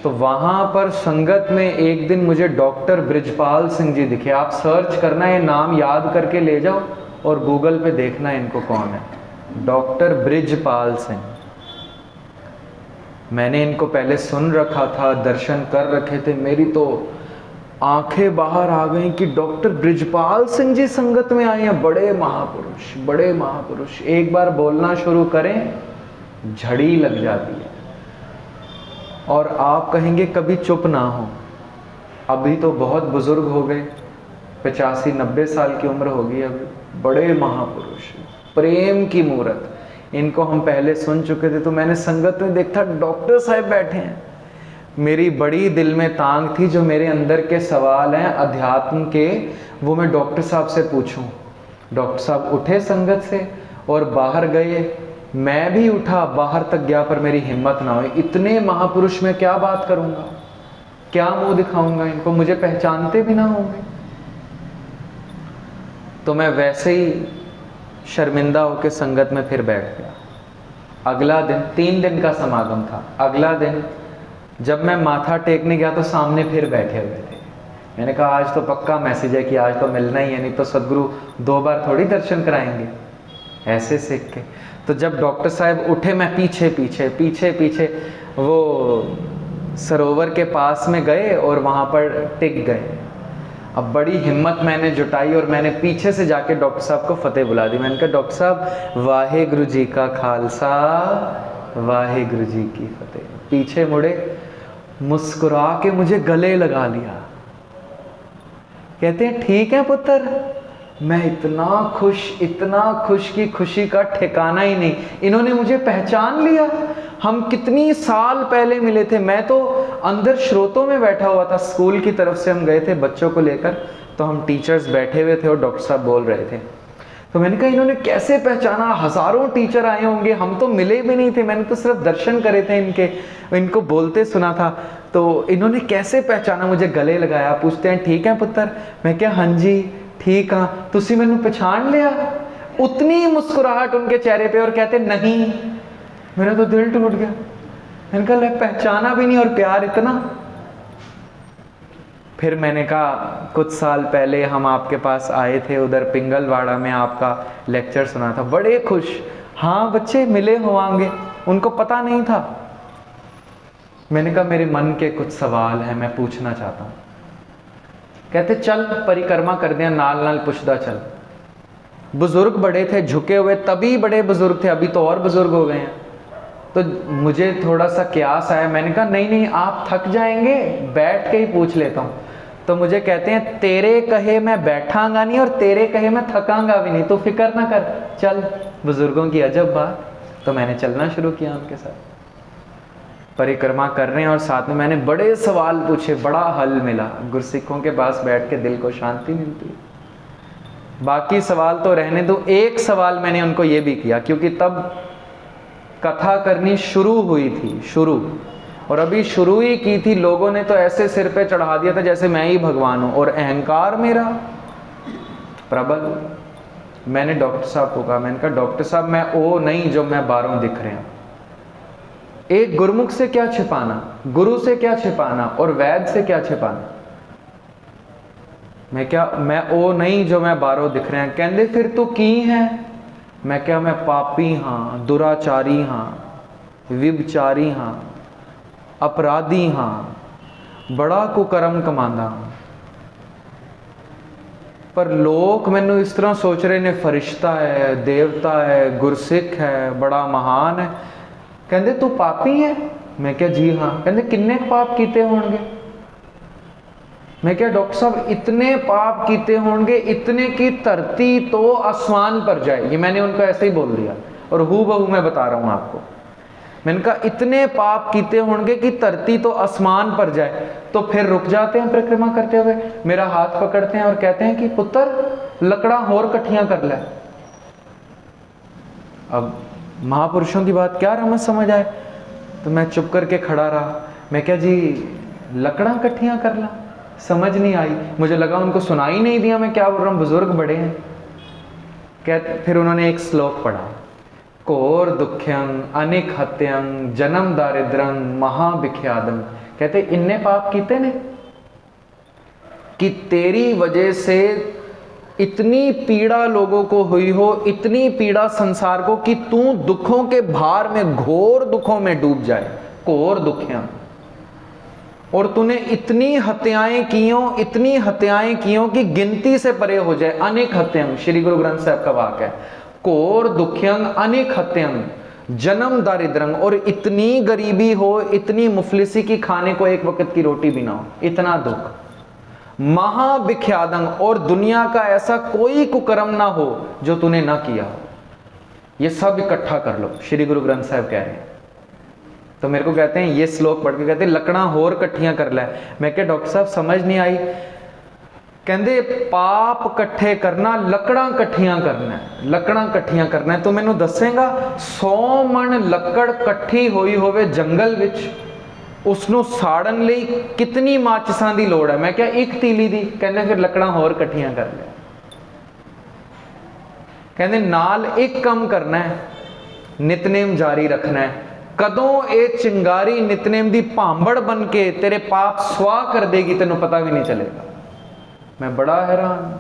तो वहाँ पर संगत में एक दिन मुझे डॉक्टर बृजपाल सिंह जी दिखे। आप सर्च करना, ये नाम याद करके ले जाओ और गूगल पे देखना इनको कौन है, डॉक्टर बृजपाल सिंह। मैंने इनको पहले सुन रखा था, दर्शन कर रखे थे, मेरी तो आंखें बाहर आ गई कि डॉक्टर बृजपाल सिंह जी संगत में आए हैं। बड़े महापुरुष, बड़े महापुरुष। एक बार बोलना शुरू करें झड़ी लग जाती है, और आप कहेंगे कभी चुप ना हो। अभी तो बहुत बुजुर्ग हो गए, 85-90 साल की उम्र होगी अभी। बड़े महापुरुष, प्रेम की मूर्त। इनको हम पहले सुन चुके थे, तो मैंने संगत में देखा डॉक्टर साहब बैठे हैं। मेरी बड़ी दिल में तांग थी, जो मेरे अंदर के सवाल हैं अध्यात्म के, वो मैं डॉक्टर साहब से पूछूं। डॉक्टर साहब उठे संगत से और बाहर गए, मैं भी उठा, बाहर तक गया, पर मेरी हिम्मत ना हुई। इतने महापुरुष में क्या बात करूंगा, क्या मुंह दिखाऊंगा इनको, मुझे पहचानते भी ना होंगे। तो मैं वैसे ही शर्मिंदा होकर संगत में फिर बैठ गया। अगला दिन, 3 दिन का समागम था, अगला दिन जब मैं माथा टेकने गया तो सामने फिर बैठे हुए थे। मैंने कहा आज तो पक्का मैसेज है कि आज तो मिलना ही है, नहीं तो सदगुरु 2 बार थोड़ी दर्शन कराएंगे ऐसे सीख के। तो जब डॉक्टर साहब उठे, मैं पीछे पीछे पीछे पीछे वो सरोवर के पास में गए और वहाँ पर टिक गए। अब बड़ी हिम्मत मैंने जुटाई और मैंने पीछे से जाके डॉक्टर साहब को फतेह बुला दी। मैंने कहा डॉक्टर साहब वाहेगुरु जी का खालसा, वाहेगुरु जी की फतेह। पीछे मुड़े, मुस्कुरा के मुझे गले लगा लिया। कहते हैं ठीक है पुत्र। मैं इतना खुश कि खुशी का ठिकाना ही नहीं। इन्होंने मुझे पहचान लिया। हम कितनी साल पहले मिले थे। मैं तो अंदर स्रोतों में बैठा हुआ था, स्कूल की तरफ से हम गए थे बच्चों को लेकर, तो हम टीचर्स बैठे हुए थे और डॉक्टर साहब बोल रहे थे। तो मैंने कहा इन्होंने कैसे पहचाना, हजारों टीचर आए होंगे, हम तो मिले भी नहीं थे, मैंने तो सिर्फ दर्शन करे थे इनके, इनको बोलते सुना था, तो इन्होंने कैसे पहचाना, मुझे गले लगाया, पूछते हैं ठीक है पुत्र, मैं क्या हाँ जी ठीक हाँ, तुसी मैनू पहचान लिया। उतनी मुस्कुराहट उनके चेहरे पे और कहते नहीं, मेरा तो दिल टूट गया। मैंने कहा पहचाना भी नहीं और प्यार इतना। फिर मैंने कहा कुछ साल पहले हम आपके पास आए थे, उधर पिंगलवाड़ा में आपका लेक्चर सुना था, बड़े खुश। हाँ बच्चे मिले होंगे, उनको पता नहीं था। मैंने कहा मेरे मन के कुछ सवाल हैं, मैं पूछना चाहता हूँ। कहते चल परिक्रमा कर दिया, नाल नाल पुछदा चल। बुजुर्ग बड़े थे, झुके हुए, तभी बड़े बुजुर्ग थे, अभी तो और बुजुर्ग हो गए हैं। तो मुझे थोड़ा सा क्यास आया, मैंने कहा नहीं नहीं आप थक जाएंगे, बैठ के ही पूछ लेता हूँ। तो मुझे कहते हैं तेरे कहे मैं बैठांगा नहीं और तेरे कहे मैं थकांगा भी नहीं, तो फिक्र ना कर, चल। बुजुर्गों की अजब बात। तो मैंने चलना शुरू किया उनके साथ, परिक्रमा कर रहे हैं और साथ में मैंने बड़े सवाल पूछे, बड़ा हल मिला। गुरसिखों के पास बैठ के दिल को शांति मिलती है। बाकी सवाल तो रहने दो, एक सवाल मैंने उनको ये भी किया, क्योंकि तब कथा करनी शुरू हुई थी, शुरू, और अभी शुरू ही की थी, लोगों ने तो ऐसे सिर पे चढ़ा दिया था जैसे मैं ही भगवान हूं, और अहंकार मेरा प्रबल। मैंने डॉक्टर साहब को कहा, मैंने कहा डॉक्टर साहब मैं वो नहीं जो मैं बाहरों दिख रहे हैं। एक गुरुमुख से क्या छिपाना, गुरु से क्या छिपाना और वैद्य से क्या छिपाना। मैं वो नहीं जो मैं बाहरों दिख रहे हैं। कहते फिर तू की है। मैं क्या, मैं पापी हाँ, दुराचारी हाँ, विभचारी हाँ, अपराधी हाँ, बड़ा कुकर्म कमांदा हाँ। पर लोग मैनू इस तरह सोच रहे ने, फरिश्ता है, देवता है, गुरसिख है, बड़ा महान है। कहते तू पापी है। मैं क्या जी हाँ। कहते किन्ने पाप कीते होंगे। मैं क्या डॉक्टर साहब इतने पाप कीते होंगे, इतने की धरती तो आसमान पर जाए। ये मैंने उनको ऐसे ही बोल दिया और हूबहू मैं बता रहा हूं आपको। मैंने कहा इतने पाप कीते होंगे कि धरती तो आसमान पर जाए। तो फिर रुक जाते हैं परिक्रमा करते हुए, मेरा हाथ पकड़ते हैं और कहते हैं कि पुत्र लकड़ा होर कट्ठियां कर ले। अब महापुरुषों की बात क्या रमज समझ आए, तो मैं चुप करके खड़ा रहा। मैं क्या जी लकड़ा कट्ठियां कर ला, समझ नहीं आई। मुझे लगा उनको सुनाई नहीं दिया मैं क्या बोल रहा हूँ, बुजुर्ग बड़े हैं। कहते फिर उन्होंने एक श्लोक पढ़ा, कोर दुख्यं अनिक हत्यं जन्म दारिद्रं महाविख्यादं। कहते इन्ने पाप कीते ने कि तेरी वजह से इतनी पीड़ा लोगों को हुई हो, इतनी पीड़ा संसार को कि तू दुखों के भार में, घोर दुखों में डूब जाए। कोर दुख्यं, और तूने इतनी हत्याएं कियों, इतनी हत्याएं कियों कि गिनती से परे हो जाए। अनेक हत्यं, श्री गुरु ग्रंथ साहब का वाक्य है। कोर दुख्यं अनेक हत्यं जन्म दारिद्रं, और इतनी गरीबी हो, इतनी मुफलिसी की खाने को एक वक्त की रोटी भी ना हो, इतना दुख। महाविख्यादं, और दुनिया का ऐसा कोई कुकर्म ना हो जो तूने ना किया हो। ये सब इकट्ठा कर लो, श्री गुरु ग्रंथ साहब कह रहे हैं। तो मेरे को कहते हैं ये श्लोक पढ़ के कहते हैं लकड़ा होर कट्ठियां कर ले। मैं क्या डॉक्टर साहब समझ नहीं आई। कहते पाप कट्ठे करना, लकड़ा कट्ठियां करना है, लकड़ा कट्ठियां करना है। तो मैनू दसेगा 100 मन लकड़ कट्ठी होई होवे जंगल विच, उसनों साड़न लई कितनी माचिसां दी लोड़ है। मैं क्या एक तीली दी। कहते फिर लकड़ा होर कट्ठियां कर ले। कहते नाल एक काम करना है, नितनेम जारी रखना है। कदों ए चिंगारी नितनेम दी भांबड़ बन के तेरे पाप स्वाह कर देगी, तेनों पता भी नहीं चलेगा। मैं बड़ा हैरान।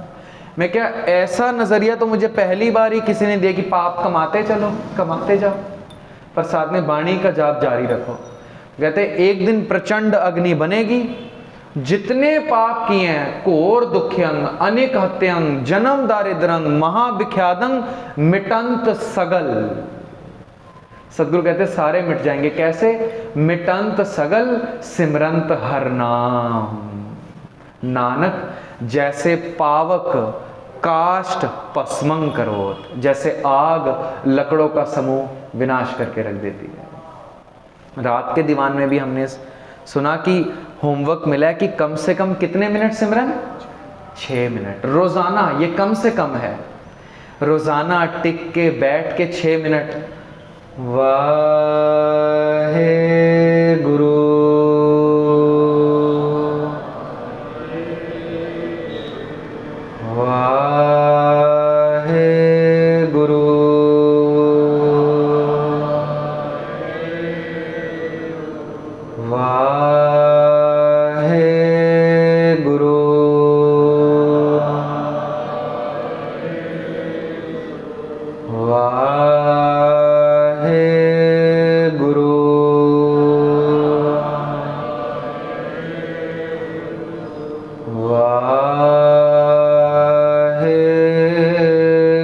मैं क्या ऐसा नजरिया तो मुझे पहली बार ही किसी ने दिया कि पाप कमाते चलो, कमाते जाओ, पर साथ में वाणी का जाप जारी रखो। कहते एक दिन प्रचंड अग्नि बनेगी, जितने पाप किए हैं, घोर दुख्यं अनेक हत्यं जन्म दारिद्रं महाविख्यादं मिटंत सगल। सदगुरु कहते सारे मिट जाएंगे। कैसे? मिटंत सगल सिमरंत हर नाम। नानक जैसे पावक काष्ठ पस्मंग करोत, जैसे आग लकड़ों का समूह विनाश करके रख देती है। रात के दीवान में भी हमने सुना कि होमवर्क मिला है कि कम से कम कितने मिनट सिमरन? 6 मिनट रोजाना। ये कम से कम है। रोजाना टिक के बैठ के 6 मिनट वाहे गुरु वाहे गुरु वाहे गुरु वाहे गुरु वाहे गुरु वाहे गुरु वाहे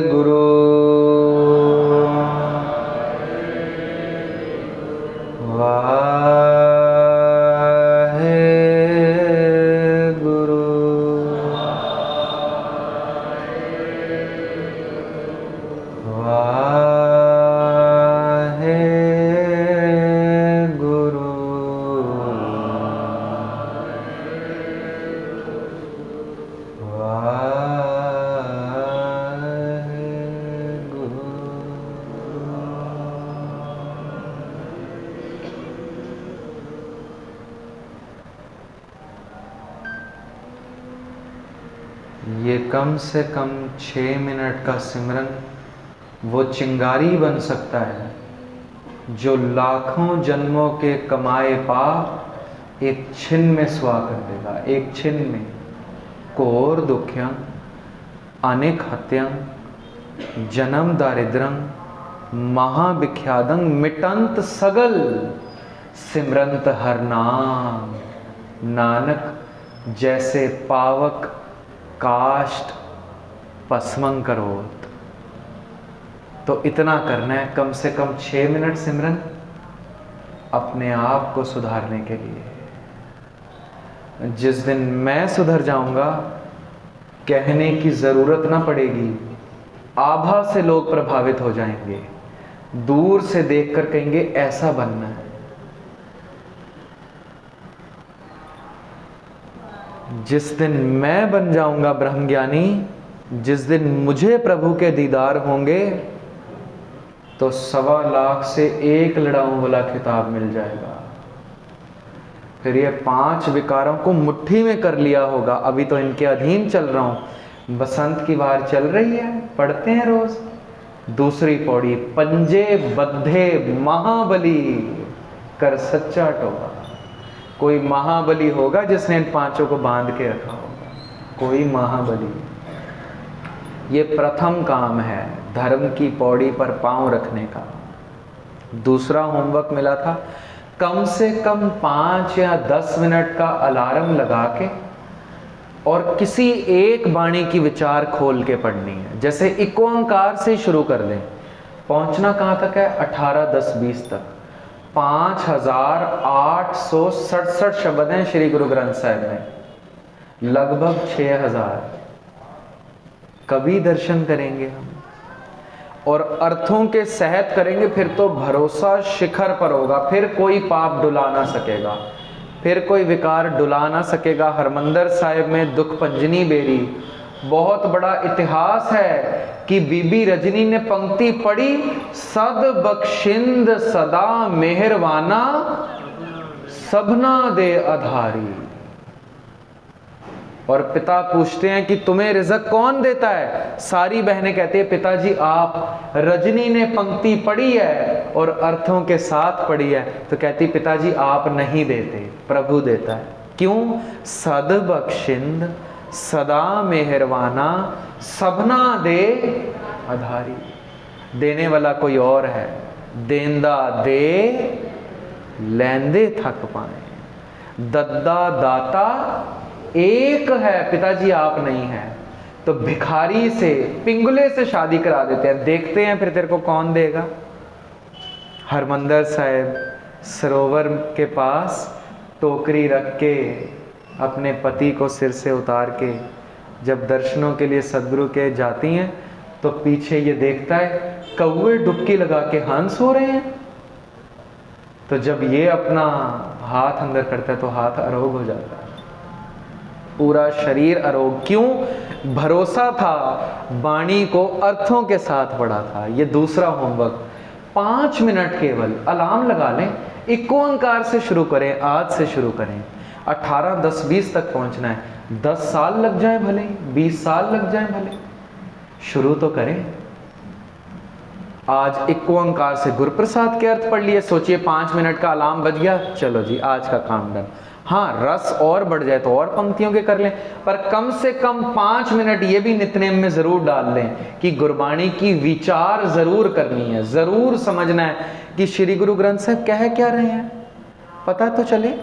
गुरु वाहे गुरु। ये कम से कम 6 मिनट का सिमरन वो चिंगारी बन सकता है जो लाखों जन्मों के कमाए पाप एक छिन में स्वा कर देगा। एक छिन में कोर दुख्यं अनेक हत्यं जन्म दारिद्रं महाविख्यादं मिटंत सगल सिमरंत हर नाम। नानक जैसे पावक काष्ट पस्मं करोत। तो इतना करना है, कम से कम 6 मिनट सिमरन अपने आप को सुधारने के लिए। जिस दिन मैं सुधर जाऊंगा कहने की जरूरत ना पड़ेगी, आभा से लोग प्रभावित हो जाएंगे, दूर से देखकर कहेंगे ऐसा बनना है। जिस दिन मैं बन जाऊंगा ब्रह्मज्ञानी, जिस दिन मुझे प्रभु के दीदार होंगे, तो 1.25 लाख से 1 लड़ाऊं वाला खिताब मिल जाएगा। फिर ये 5 विकारों को मुट्ठी में कर लिया होगा। अभी तो इनके अधीन चल रहा हूं। बसंत की बार चल रही है, पढ़ते हैं रोज। दूसरी पौड़ी, पंजे बद्धे महाबली कर सच्चा टोहा। कोई महाबली होगा जिसने इन 5 को बांध के रखा होगा, कोई महाबली। ये प्रथम काम है धर्म की पौड़ी पर पांव रखने का। दूसरा होमवर्क मिला था, कम से कम 5 या 10 मिनट का अलार्म लगा के और किसी एक वाणी की विचार खोल के पढ़नी है। जैसे इको ओंकार से शुरू कर दें। पहुंचना कहां तक है? 18, 10, 20 तक। 5867 शब्द हैं श्री गुरु ग्रंथ साहिब में, लगभग 6000। कभी दर्शन करेंगे हम और अर्थों के सहत करेंगे, फिर तो भरोसा शिखर पर होगा। फिर कोई पाप डुला ना सकेगा, फिर कोई विकार डुला ना सकेगा। हरमंदर साहिब में दुख पंजनी बेरी, बहुत बड़ा इतिहास है कि बीबी रजनी ने पंक्ति पढ़ी, सद बख्शिंद सदा मेहरवाना सबना दे आधारी। और पिता पूछते हैं कि तुम्हें रिज़्क कौन देता है? सारी बहनें कहती है पिताजी आप। रजनी ने पंक्ति पढ़ी है और अर्थों के साथ पढ़ी है, तो कहती पिताजी आप नहीं देते, प्रभु देता है। क्यों? सद बख्शिंद सदा मेहरवाना सबना दे आधारी। देने वाला कोई और है, देंदा दे लैंदे थक पाए। दद्दा दाता एक है, पिताजी आप नहीं है। तो भिखारी से, पिंगुले से शादी करा देते हैं, देखते हैं फिर तेरे को कौन देगा। हरमंदर साहिब सरोवर के पास टोकरी रख के अपने पति को सिर से उतार के जब दर्शनों के लिए सदगुरु के जाती हैं, तो पीछे ये देखता है कौवे डुबकी लगा के हंस हो रहे हैं। तो जब ये अपना हाथ अंदर करता है तो हाथ अरोग हो जाता है, पूरा शरीर अरोग। क्यों? भरोसा था, वाणी को अर्थों के साथ पढ़ा था। ये दूसरा होमवर्क। 5 मिनट केवल अलार्म लगा लें, एक ओंकार से शुरू करें, आज से शुरू करें। 18, 10, 20 तक पहुंचना है। 10 साल लग जाए भले, 20 साल लग जाए भले, शुरू तो करें। आज एक ओंकार से गुरुप्रसाद के अर्थ पढ़ लिए, सोचिए 5 मिनट का अलार्म बज गया, चलो जी आज का काम डन। हाँ, रस और बढ़ जाए तो और पंक्तियों के कर लें, पर कम से कम 5 मिनट ये भी नित्यनेम में जरूर डाल लें कि गुरबाणी की विचार जरूर करनी है, जरूर समझना है कि श्री गुरु ग्रंथ साहब कह क्या रहे हैं, पता तो चले।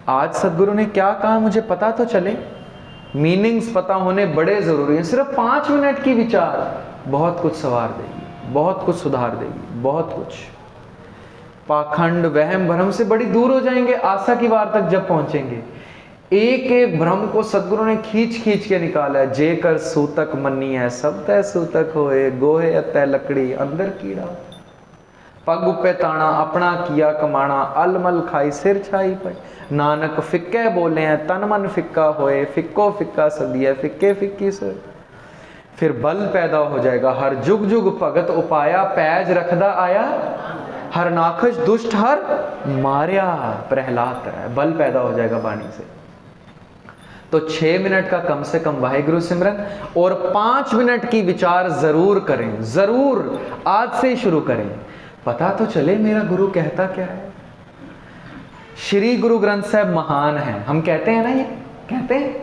आज सदगुरु ने क्या कहा मुझे पता तो चले। मीनिंग्स पता होने बड़े जरूरी हैं। सिर्फ 5 मिनट की विचार बहुत कुछ संवार देगी, बहुत कुछ सुधार देगी, बहुत कुछ। पाखंड वहम भ्रम से बड़ी दूर हो जाएंगे आशा की वार तक जब पहुंचेंगे। एक एक भ्रम को सदगुरु ने खींच खींच के निकाला है। जे कर सूतक मन्नी है, सब तय सूतक होए, गोहे अतः लकड़ी अंदर कीड़ा। पग उपे ताना अपना किया कमाना, अलमल खाई सिर छाई पई। नानक फिक्के बोले हैं तन मन फिक्का होए, फिक्को फिक्का सदिया फिक्के फिक्की सोए। फिर बल पैदा हो जाएगा, हर जुग जुग भगत उपाया, पैज रखदा आया हर नाखश दुष्ट हर मारिया। प्रहलाद है, बल पैदा हो जाएगा वाणी से। तो 6 मिनट का कम से कम वाहिगुरु सिमरन और 5 मिनट की विचार जरूर करें, जरूर आज से ही शुरू करें। पता तो चले मेरा गुरु कहता क्या है। श्री गुरु ग्रंथ साहब महान है, हम कहते हैं ना, ये कहते हैं,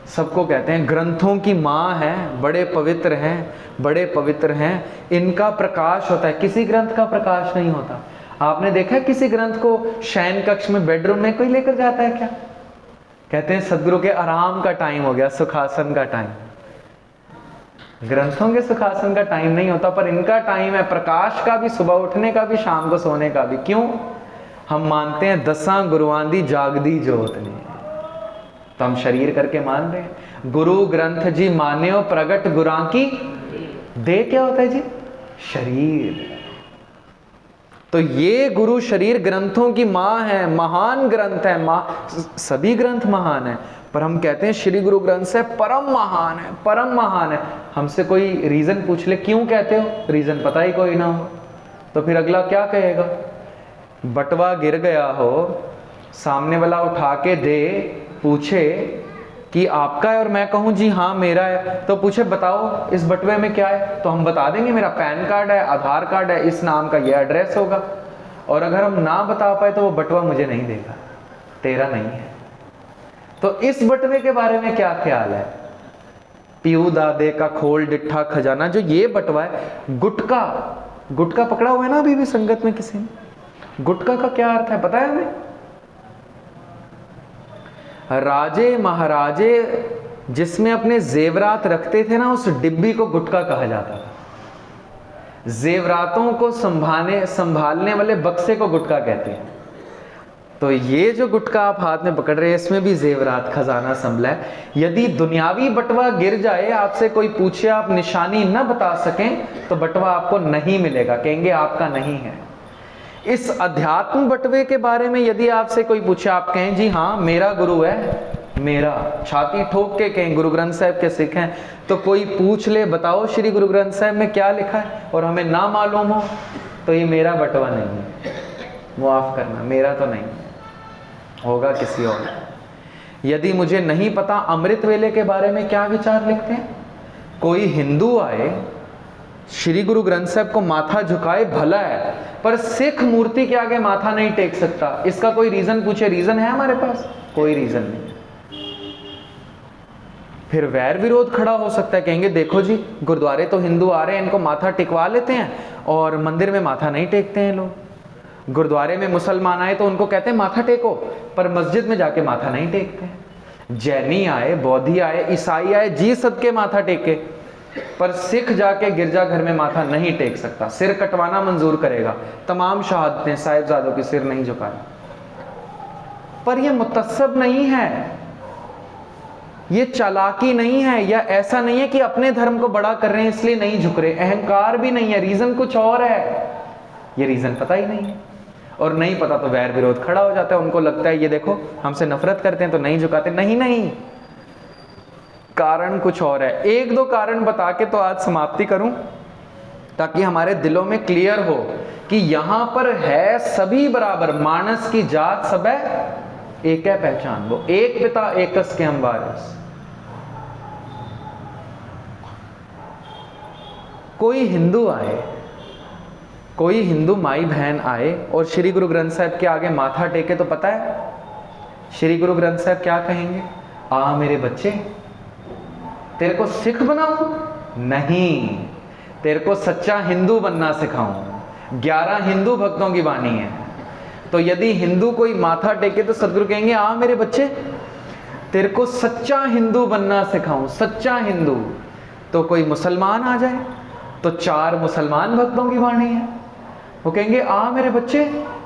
सबको कहते हैं ग्रंथों की माँ है, बड़े पवित्र हैं, बड़े पवित्र हैं। इनका प्रकाश होता है, किसी ग्रंथ का प्रकाश नहीं होता। आपने देखा है किसी ग्रंथ को शयन कक्ष में, बेडरूम में कोई लेकर जाता है क्या? कहते हैं सदगुरु के आराम का टाइम हो गया, सुखासन का टाइम। ग्रंथों के सुखासन का टाइम नहीं होता, पर इनका टाइम है प्रकाश का भी, सुबह उठने का भी, शाम को सोने का भी। क्यों? हम मानते हैं 10 गुरुआं दी जागदी जोत ने, तो हम शरीर करके मान रहे हैं। गुरु ग्रंथ जी मान्यो प्रगट गुरां की दे। क्या होता है जी? शरीर। तो ये गुरु शरीर ग्रंथों की मां है, महान ग्रंथ है, सभी ग्रंथ महान है, पर हम कहते हैं श्री गुरु ग्रंथ से परम महान है, परम महान है। हमसे कोई रीजन पूछ ले क्यों कहते हो, रीजन पता ही कोई ना हो, तो फिर अगला क्या कहेगा? बटवा गिर गया हो, सामने वाला उठा के दे, पूछे कि आपका है और मैं कहूं जी हाँ मेरा है, तो पूछे बताओ इस बटवे में क्या है, तो हम बता देंगे मेरा पैन कार्ड है, आधार कार्ड है, इस नाम का ये एड्रेस होगा। और अगर हम ना बता पाए तो वो बटवा मुझे नहीं देगा, तेरा नहीं है। तो इस बटवे के बारे में क्या ख्याल है? पीऊ दादे का खोल डिट्ठा खजाना, जो ये बटवा है, गुटका, गुटका पकड़ा हुआ है ना अभी भी संगत में किसी ने। गुटका का क्या अर्थ है पता है हमें? राजे महाराजे जिसमें अपने जेवरात रखते थे ना, उस डिब्बी को गुटका कहा जाता था। जेवरातों को संभालने वाले बक्से को गुटका कहते हैं। तो ये जो गुटका आप हाथ में पकड़ रहे हैं, इसमें भी जेवरात खजाना संभला है। यदि दुनियावी बटवा गिर जाए, आपसे कोई पूछे, आप निशानी न बता सकें, तो बटवा आपको नहीं मिलेगा, कहेंगे आपका नहीं है। इस अध्यात्म बटवे के बारे में यदि आपसे कोई पूछे, आप कहें जी हाँ मेरा गुरु है, मेरा, छाती ठोक के कहें गुरु ग्रंथ साहब के सिख हैं। तो कोई पूछ ले बताओ श्री गुरु ग्रंथ साहब में क्या लिखा है, और हमें ना मालूम हो, तो ये मेरा बटवा नहीं है, माफ करना, मेरा तो नहीं है, होगा किसी और। यदि मुझे नहीं पता अमृत वेले के बारे में क्या विचार लिखते हैं, कोई हिंदू आए श्री गुरु ग्रंथ साहब को माथा झुकाए भला है, पर सिख मूर्ति के आगे माथा नहीं टेक सकता, इसका कोई रीजन पूछे, रीजन है हमारे पास? कोई रीजन नहीं। फिर वैर विरोध खड़ा हो सकता है, कहेंगे देखो जी गुरुद्वारे तो हिंदू आ रहे हैं, इनको माथा टिकवा लेते हैं, और मंदिर में माथा नहीं टेकते हैं लोग। गुरुद्वारे में मुसलमान आए तो उनको कहते हैं माथा टेको, पर मस्जिद में जाके माथा नहीं टेकते हैं। जैनी आए, बौद्धि आए, ईसाई आए, जी सदके माथा टेके, पर सिख जाके गिरजाघर में माथा नहीं टेक सकता। सिर कटवाना मंजूर करेगा, तमाम शहादतें साहिबजादों के सिर नहीं झुकाए, पर यह मुतस्सब नहीं है, ये चालाकी नहीं है, या ऐसा नहीं है कि अपने धर्म को बड़ा कर रहे हैं इसलिए नहीं झुक रहे, अहंकार भी नहीं है, रीजन कुछ और है। ये रीजन पता ही नहीं है, और नहीं पता तो वैर विरोध खड़ा हो जाता है। उनको लगता है ये देखो हमसे नफरत करते हैं तो नहीं झुकाते। नहीं नहीं, कारण कुछ और है। एक दो कारण बता के तो आज समाप्ति करूं, ताकि हमारे दिलों में क्लियर हो कि यहां पर है सभी बराबर, मानस की जात सब है एक है पहचान, वो एक पिता एकस के हम वारिस। कोई हिंदू आए, कोई हिंदू माई बहन आए और श्री गुरु ग्रंथ साहिब के आगे माथा टेके, तो पता है श्री गुरु ग्रंथ साहिब क्या कहेंगे? आ मेरे बच्चे, तेरे को सिख बनाऊं? नहीं, तेरे को सच्चा हिंदू बनना सिखाऊं। 11 हिंदू भक्तों की वाणी है। तो यदि हिंदू कोई माथा टेके तो सदगुरु कहेंगे आ मेरे बच्चे, तेरे को सच्चा हिंदू बनना सिखाऊं, सच्चा हिंदू। तो कोई मुसलमान आ जाए तो 4 मुसलमान भक्तों की वाणी है, वो कहेंगे आ मेरे बच्चे,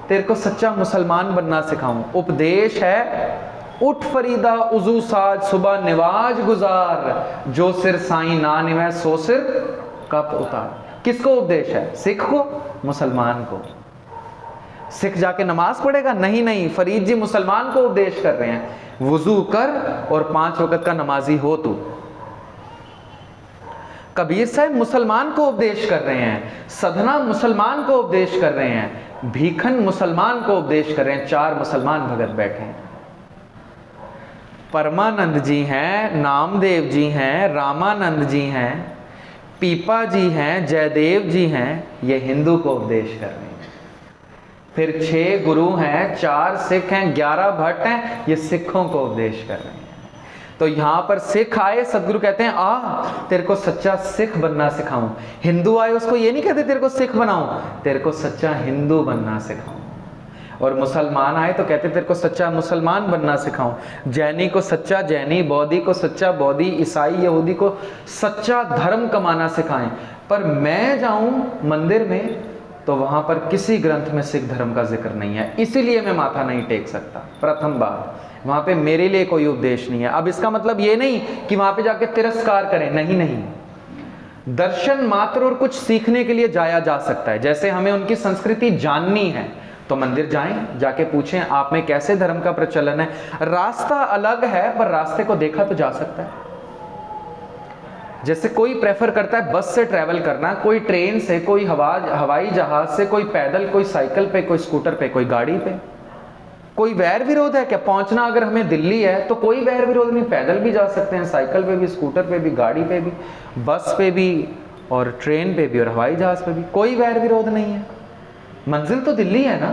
तेरे को सच्चा मुसलमान बनना सिखाऊं। उपदेश है उठ फरीदा उजू साज सुबह निवाज गुजार, जो सिर साईं ना निवै सो सिर कप उतार। किसको उपदेश है? सिख को, मुसलमान को। सिख जाके नमाज पढ़ेगा? नहीं नहीं, फरीद जी मुसलमान को उपदेश कर रहे हैं, वुजू कर और 5 वक्त का नमाजी हो तू। कबीर साहब मुसलमान को उपदेश कर रहे हैं, सधना मुसलमान को उपदेश कर रहे हैं, भीखन मुसलमान को उपदेश कर रहे हैं। 4 मुसलमान भगत बैठे हैं। परमानंद जी हैं, नामदेव जी हैं, रामानंद जी हैं, पीपा जी हैं, जयदेव जी हैं, ये हिंदू को उपदेश कर रहे हैं। फिर 6 गुरु हैं, 4 सिख हैं, 11 भट्ट हैं, ये सिखों को उपदेश कर रहे हैं। तो यहां पर सिख आए, सदगुरु कहते हैं आ तेरे को सच्चा सिख बनना सिखाऊं। हिंदू आए, उसको ये नहीं कहते तेरे को सिख बनाऊं, तेरे को सच्चा हिंदू बनना सिखाऊं। और मुसलमान आए तो कहते तेरे को सच्चा मुसलमान बनना सिखाऊं। जैनी को सच्चा जैनी, बौद्धि को सच्चा बौद्धि, ईसाई यहूदी को सच्चा धर्म कमाना सिखाएं। पर मैं जाऊं मंदिर में तो वहां पर किसी ग्रंथ में सिख धर्म का जिक्र नहीं है, इसीलिए मैं माथा नहीं टेक सकता। प्रथम बात, वहां पे मेरे लिए कोई उपदेश नहीं है। अब इसका मतलब ये नहीं कि वहां पे जाके तिरस्कार करें, नहीं नहीं, दर्शन मात्र और कुछ सीखने के लिए जाया जा सकता है। जैसे हमें उनकी संस्कृति जाननी है तो मंदिर जाएं, जाके पूछें आप में कैसे धर्म का प्रचलन है। रास्ता अलग है पर रास्ते को देखा तो जा सकता है। जैसे कोई प्रेफर करता है बस से ट्रैवल करना, कोई ट्रेन से, कोई हवाई जहाज से, कोई पैदल, कोई साइकिल पे, कोई स्कूटर पे, कोई गाड़ी पे। कोई वैर विरोध है क्या? पहुंचना अगर हमें दिल्ली है तो कोई वैर विरोध नहीं, पैदल भी जा सकते हैं, साइकिल पे भी, स्कूटर पे भी, गाड़ी पे भी, बस पे भी और ट्रेन पे भी और हवाई जहाज पे भी, कोई वैर विरोध नहीं है। मंजिल तो दिल्ली है ना,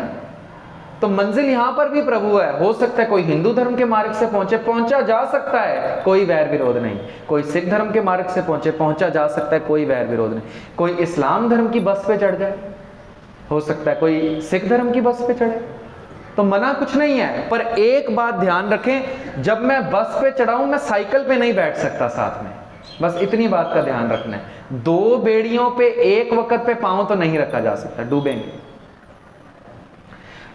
तो मंजिल यहां पर भी प्रभु है। हो सकता है कोई हिंदू धर्म के मार्ग से पहुंचे, पहुंचा जा सकता है, कोई वैर विरोध नहीं। कोई सिख धर्म के मार्ग से पहुंचे, पहुंचा जा सकता है, कोई वैर विरोध नहीं। कोई इस्लाम धर्म की बस पे चढ़ जाए, हो सकता है कोई सिख धर्म की बस पे चढ़े, तो मना कुछ नहीं है। पर एक बात ध्यान रखें, जब मैं बस पे चढ़ाऊं मैं साइकिल पे नहीं बैठ सकता साथ में, बस इतनी बात का ध्यान रखना है। 2 बेड़ियों पे एक वक्त पे पांव तो नहीं रखा जा सकता, डूबेंगे।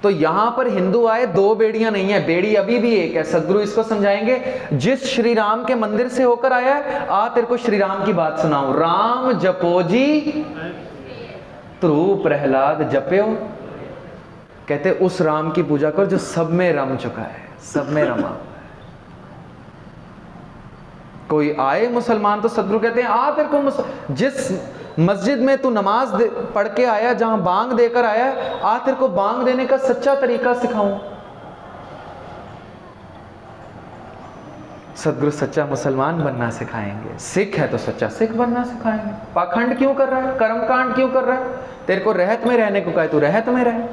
तो यहां पर हिंदू आए, 2 बेड़ियां नहीं है, बेड़ी अभी भी एक है। सदगुरु इसको समझाएंगे, जिस श्री राम के मंदिर से होकर आया है, आ तेरे को श्री राम की बात सुनाऊं। राम जपो जी ध्रुव प्रहलाद जप्यो, कहते उस राम की पूजा करो जो सब में रम चुका है, सब में रमा। कोई आए मुसलमान तो सदगुरु कहते हैं आ तेरे को जिस मस्जिद में तू नमाज पढ़ के आया, जहां बांग देकर आया, आ तेरे को बांग देने का सच्चा तरीका सिखाऊं। सदगुरु सच्चा मुसलमान बनना सिखाएंगे। सिख है तो सच्चा सिख बनना सिखाएंगे। पाखंड क्यों कर रहा है, कर्मकांड क्यों कर रहा है? तेरे को रहत में रहने को कहे, तू रहत में रहे।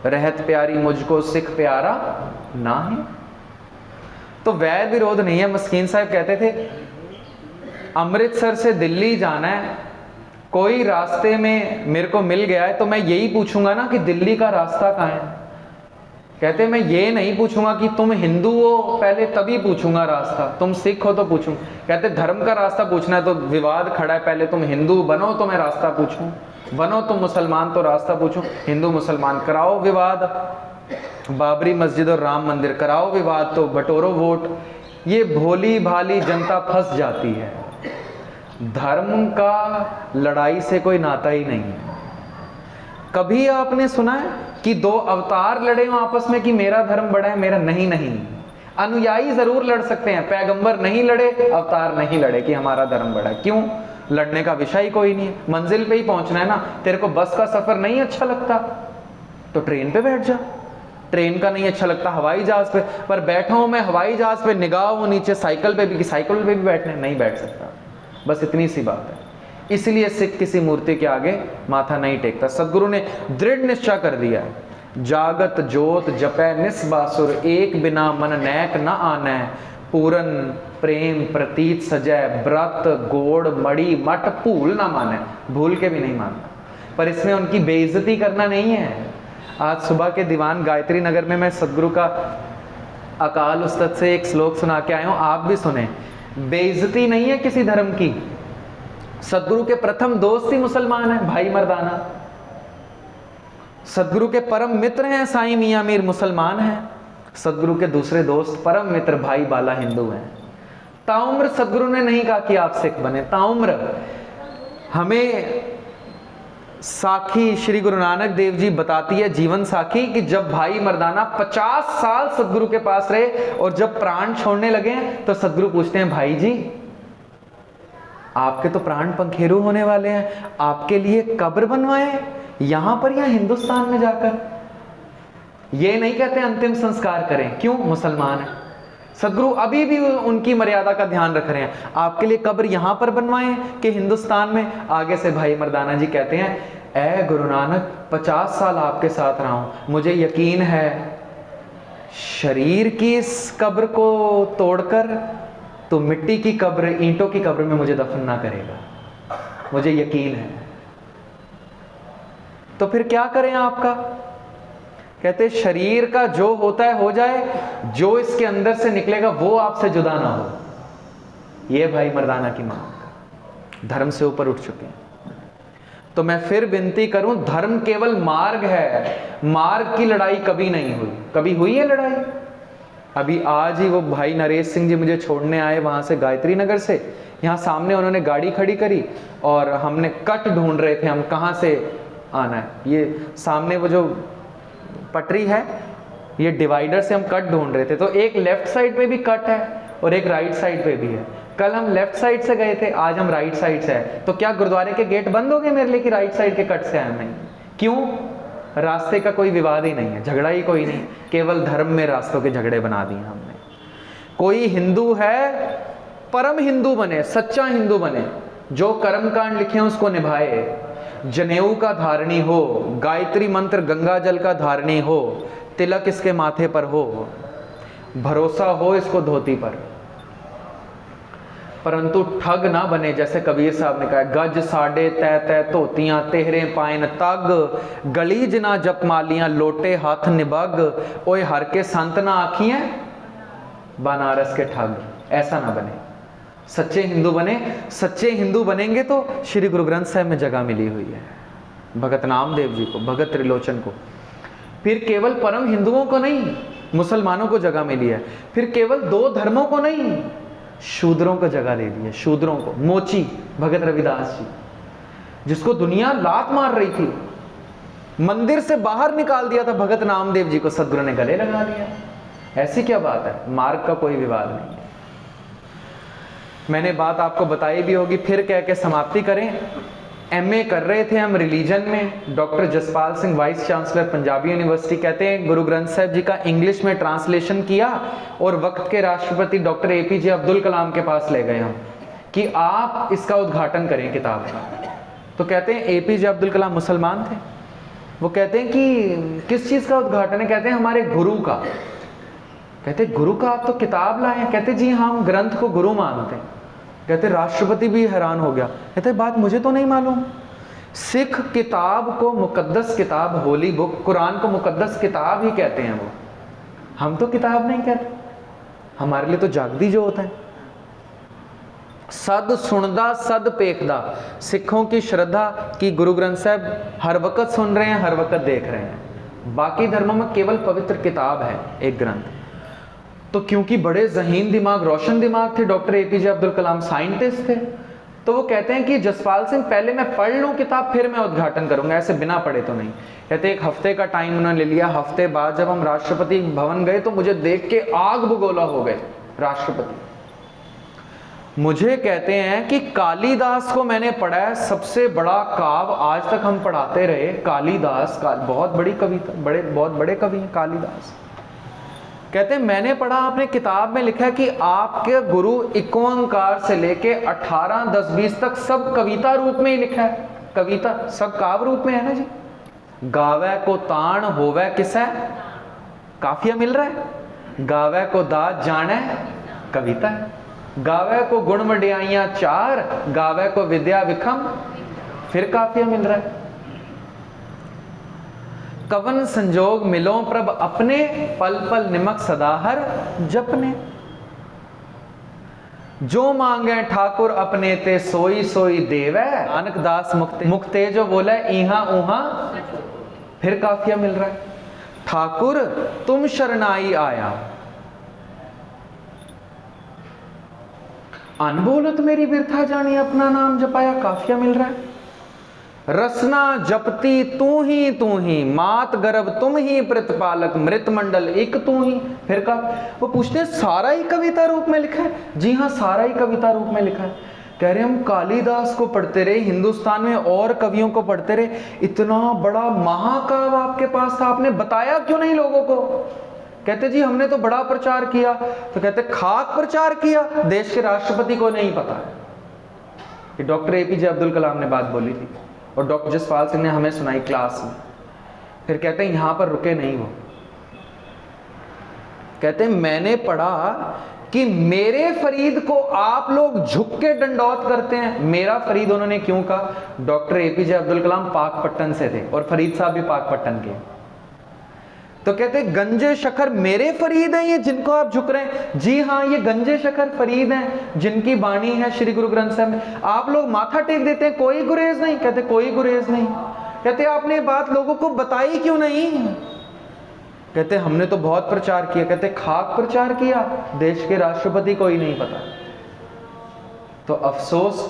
रहत प्यारी मुझको सिख प्यारा ना है। तो वैर विरोध नहीं है। मस्कीन साहब कहते थे अमृतसर से दिल्ली जाना है, कोई रास्ते में मेरे को मिल गया है तो मैं यही पूछूंगा ना कि दिल्ली का रास्ता कहाँ है। कहते मैं ये नहीं पूछूंगा कि तुम हिंदू हो, पहले तभी पूछूंगा रास्ता, तुम सिख हो तो पूछूंगा। कहते धर्म का रास्ता पूछना है तो विवाद खड़ा है, पहले तुम हिंदू बनो तो मैं रास्ता पूछूं, बनो तुम मुसलमान तो रास्ता पूछूं। हिंदू मुसलमान कराओ विवाद, बाबरी मस्जिद और राम मंदिर कराओ विवाद तो बटोरो वोट। ये भोली भाली जनता फंस जाती है। धर्म का लड़ाई से कोई नाता ही नहीं है। कभी आपने सुना है कि 2 अवतार लड़े हो आपस में कि मेरा धर्म बड़ा है मेरा? नहीं नहीं, अनुयायी जरूर लड़ सकते हैं, पैगंबर नहीं लड़े, अवतार नहीं लड़े कि हमारा धर्म बढ़ा। क्यों? लड़ने का विषय ही कोई नहीं है, मंजिल पे ही पहुंचना है ना। तेरे को बस का सफर नहीं अच्छा लगता तो ट्रेन पे बैठ जा, ट्रेन का नहीं अच्छा लगता हवाई जहाज पे, पर बैठा हूं मैं हवाई जहाज पे, निगाह हो नीचे साइकिल पे भी, कि साइकिल पे भी बैठने नहीं बैठ सकता। बस इतनी सी बात है। इसलिए सिख किसी मूर्ति के आगे माथा नहीं टेकता। सदगुरु ने दृढ़ निश्चय कर दिया है, जागत जोत जपै निस्बासुर, एक बिना मन नैक न आनै, पूरन प्रेम प्रतीत सजय, व्रत गोड़ मड़ी मठ भूल ना माने। भूल के भी नहीं मानता, पर इसमें उनकी बेइज्जती करना नहीं है। आज सुबह के दीवान गायत्री नगर में मैं सदगुरु का अकाल उस्तत से एक श्लोक सुना के आया हूं, आप भी सुने। बेइज्जती नहीं है किसी धर्म की। सदगुरु के प्रथम दोस्त ही मुसलमान है, भाई मर्दाना। सदगुरु के परम मित्र हैं साईं मियां मीर, मुसलमान हैं। सदगुरु के दूसरे दोस्त परम मित्र भाई बाला हिंदू हैं। ताउम्र सदगुरु ने नहीं कहा कि आप सिख बने, ताउम्र। हमें साखी श्री गुरु नानक देव जी बताती है, जीवन साखी, कि जब भाई मर्दाना 50 साल सदगुरु के पास रहे और जब प्राण छोड़ने लगे तो सदगुरु पूछते हैं, भाई जी आपके तो प्राण पंखेरु होने वाले हैं, आपके लिए कब्र बनवाएं यहां पर या हिंदुस्तान में जाकर? ये नहीं कहते अंतिम संस्कार करें, क्यों? मुसलमान है। सदगुरु अभी भी उनकी मर्यादा का ध्यान रख रहे हैं, आपके लिए कब्र यहां पर बनवाएं कि हिंदुस्तान में? आगे से भाई मर्दाना जी कहते हैं, ऐ गुरु नानक 50 साल आपके साथ रहा हूं, मुझे यकीन है शरीर की इस कब्र को तोड़कर तो मिट्टी की कब्र, ईंटों की कब्र में मुझे दफन ना करेगा, मुझे यकीन है। तो फिर क्या करें आपका? कहते शरीर का जो होता है हो जाए, जो इसके अंदर से निकलेगा वो आपसे जुदा ना हो। ये भाई मर्दाना की मांग, धर्म से ऊपर उठ चुके हैं। तो मैं फिर विनती करूं, धर्म केवल मार्ग है, मार्ग की लड़ाई कभी नहीं हुई। कभी हुई है लड़ाई? अभी आज ही वो भाई नरेश सिंह जी मुझे छोड़ने आए वहां से गायत्री नगर से, यहाँ सामने उन्होंने गाड़ी खड़ी करी और हमने कट ढूंढ रहे थे हम कहाँ से आना है। ये सामने वो जो पटरी है, ये डिवाइडर से हम कट ढूंढ रहे थे, तो एक लेफ्ट साइड पे भी कट है और एक राइट साइड पे भी है। कल हम लेफ्ट साइड से गए थे, आज हम राइट साइड से आए, तो क्या गुरुद्वारे के गेट बंद हो गए मेरे लिए कि राइट साइड के कट से आए? नहीं। क्यों? रास्ते का कोई विवाद ही नहीं है, झगड़ा ही कोई नहीं, केवल धर्म में रास्तों के झगड़े बना दिए हमने। कोई हिंदू है, परम हिंदू बने, सच्चा हिंदू बने, जो कर्मकांड लिखे हैं उसको निभाए, जनेऊ का धारणी हो, गायत्री मंत्र गंगा जल का धारणी हो, तिलक इसके माथे पर हो, भरोसा हो इसको धोती पर, परंतु ठग ना बने। जैसे कबीर साहब ने कहा, गज साडे तै तै धोतियां तेहरे पाइन तग, गली जना जप मालियां लोटे हाथ निबग, ओए हर के संत ना आखियां बनारस के ठग। ऐसा ना बने, सच्चे हिंदू बने। सच्चे हिंदू बनेंगे तो श्री गुरु ग्रंथ साहिब में जगह मिली हुई है भगत नामदेव जी को, भगत त्रिलोचन को। फिर केवल परम हिंदुओं को नहीं, मुसलमानों को जगह मिली है। फिर केवल 2 धर्मों को नहीं, शूद्रों को जगह दे दी है। शूद्रों को, मोची भगत रविदास जी, जिसको दुनिया लात मार रही थी, मंदिर से बाहर निकाल दिया था भगत नामदेव जी को, सदगुरु ने गले लगा दिया। ऐसी क्या बात है? मार्ग का कोई विवाद नहीं है। मैंने बात आपको बताई भी होगी, फिर कह के समाप्ति करें। एमए कर रहे थे हम रिलीजन में। Doctor Jaspal Singh vice chancellor Punjabi university कहते हैं, गुरु ग्रंथ साहिब जी का इंग्लिश में ट्रांसलेशन किया और वक्त के राष्ट्रपति डॉक्टर एपीजे अब्दुल कलाम के पास ले गए हम कि आप इसका उद्घाटन करें किताब का। तो कहते हैं एपीजे अब्दुल कलाम मुसलमान थे। वो कहते हैं कि किस चीज़ का उद्घाटन है? कहते हैं हमारे गुरु का। कहते गुरु का आप तो किताब लाए? कहते जी हम ग्रंथ को गुरु मानते हैं। कहते राष्ट्रपति भी हैरान हो गया, कहते बात मुझे तो नहीं मालूम। सिख किताब को मुकद्दस किताब, होली बुक, कुरान को मुकद्दस किताब ही कहते हैं वो, हम तो किताब नहीं कहते। हमारे लिए तो जागदी जो होता है। सद सुनदा सद पेखदा, सिखों की श्रद्धा कि गुरु ग्रंथ साहिब हर वक्त सुन रहे हैं, हर वक्त देख रहे हैं। बाकी धर्मों में केवल पवित्र किताब है, एक ग्रंथ। तो क्योंकि बड़े ज़हीन दिमाग, रोशन दिमाग थे, doctor APJ Abdul Kalam scientist थे, तो वो कहते हैं कि जसपाल सिंह पहले मैं पढ़ लूँ किताब फिर मैं उद्घाटन करूँगा, ऐसे बिना पढ़े तो नहीं। कहते एक हफ्ते का टाइम उन्होंने ले लिया। हफ्ते बाद जब हम राष्ट्रपति भवन गए तो मुझे देख के आग बगोला हो गए राष्ट्रपति। मुझे कहते हैं कि कालिदास को मैंने पढ़ा है, सबसे बड़ा काव्य आज तक हम पढ़ाते रहे कालिदास का, बहुत बड़ी कविता, बहुत बड़े कवि हैं कालिदास। कहते हैं मैंने पढ़ा, आपने किताब में लिखा है कि आपके गुरु एक ओंकार से लेके 18, 10, 20 तक सब कविता रूप में ही लिखा है। कविता सब काव्य रूप में है ना जी। गावे को ताण होवे किसे, काफिया मिल रहा है। गावे को दाद जाने, कविता है। गावे को गुण वड्याइयां 4, गावे को विद्या विखम, फिर काफिया मिल रहा है। कवन संजोग मिलो प्रभ अपने, पल पल निमक सदाहर जपने। जो मांगे ठाकुर अपने ते सोई सोई देवे, नानक दास मुक्ते जो बोले इहा उहा, फिर काफिया मिल रहा है। ठाकुर तुम शरणाई आया, अनबोलत मेरी बिरथा जानी अपना नाम जपाया, काफिया मिल रहा है। रसना जपती तू ही, मात गर्भ तुम ही प्रतिपालक, मृत मंडल एक तू ही, फिर का वो पूछते हैं सारा ही कविता रूप में लिखा है। जी हाँ, सारा ही कविता रूप में लिखा है। कह रहे हम कालिदास को पढ़ते रहे, हिंदुस्तान में और कवियों को पढ़ते रहे, इतना बड़ा महाकाव्य आपके पास था, आपने बताया क्यों नहीं लोगों को। कहते जी हमने तो बड़ा प्रचार किया। तो कहते खाक प्रचार किया, देश के राष्ट्रपति को नहीं पता कि डॉक्टर एपीजे अब्दुल कलाम ने बात बोली थी और डॉक्टर जसपाल सिंह ने हमें सुनाई क्लास में। फिर कहते हैं यहां पर रुके नहीं वो, कहते हैं मैंने पढ़ा कि मेरे फरीद को आप लोग झुक के दंडौत करते हैं। मेरा फरीद उन्होंने क्यों कहा, डॉक्टर एपीजे अब्दुल कलाम पाकपट्टन से थे और फरीद साहब भी पाकपट्टन के। तो कहते गंजे शखर मेरे फरीद हैं ये जिनको आप झुक रहे हैं। जी हाँ, ये गंजे शखर फरीद हैं जिनकी बाणी है श्री गुरु ग्रंथ साहब में। आप लोग माथा टेक देते हैं, कोई गुरेज नहीं। कहते कोई गुरेज नहीं। कहते आपने बात लोगों को बताई क्यों नहीं। कहते हमने तो बहुत प्रचार किया। कहते खाक प्रचार किया, देश के राष्ट्रपति को ही नहीं पता। तो अफसोस,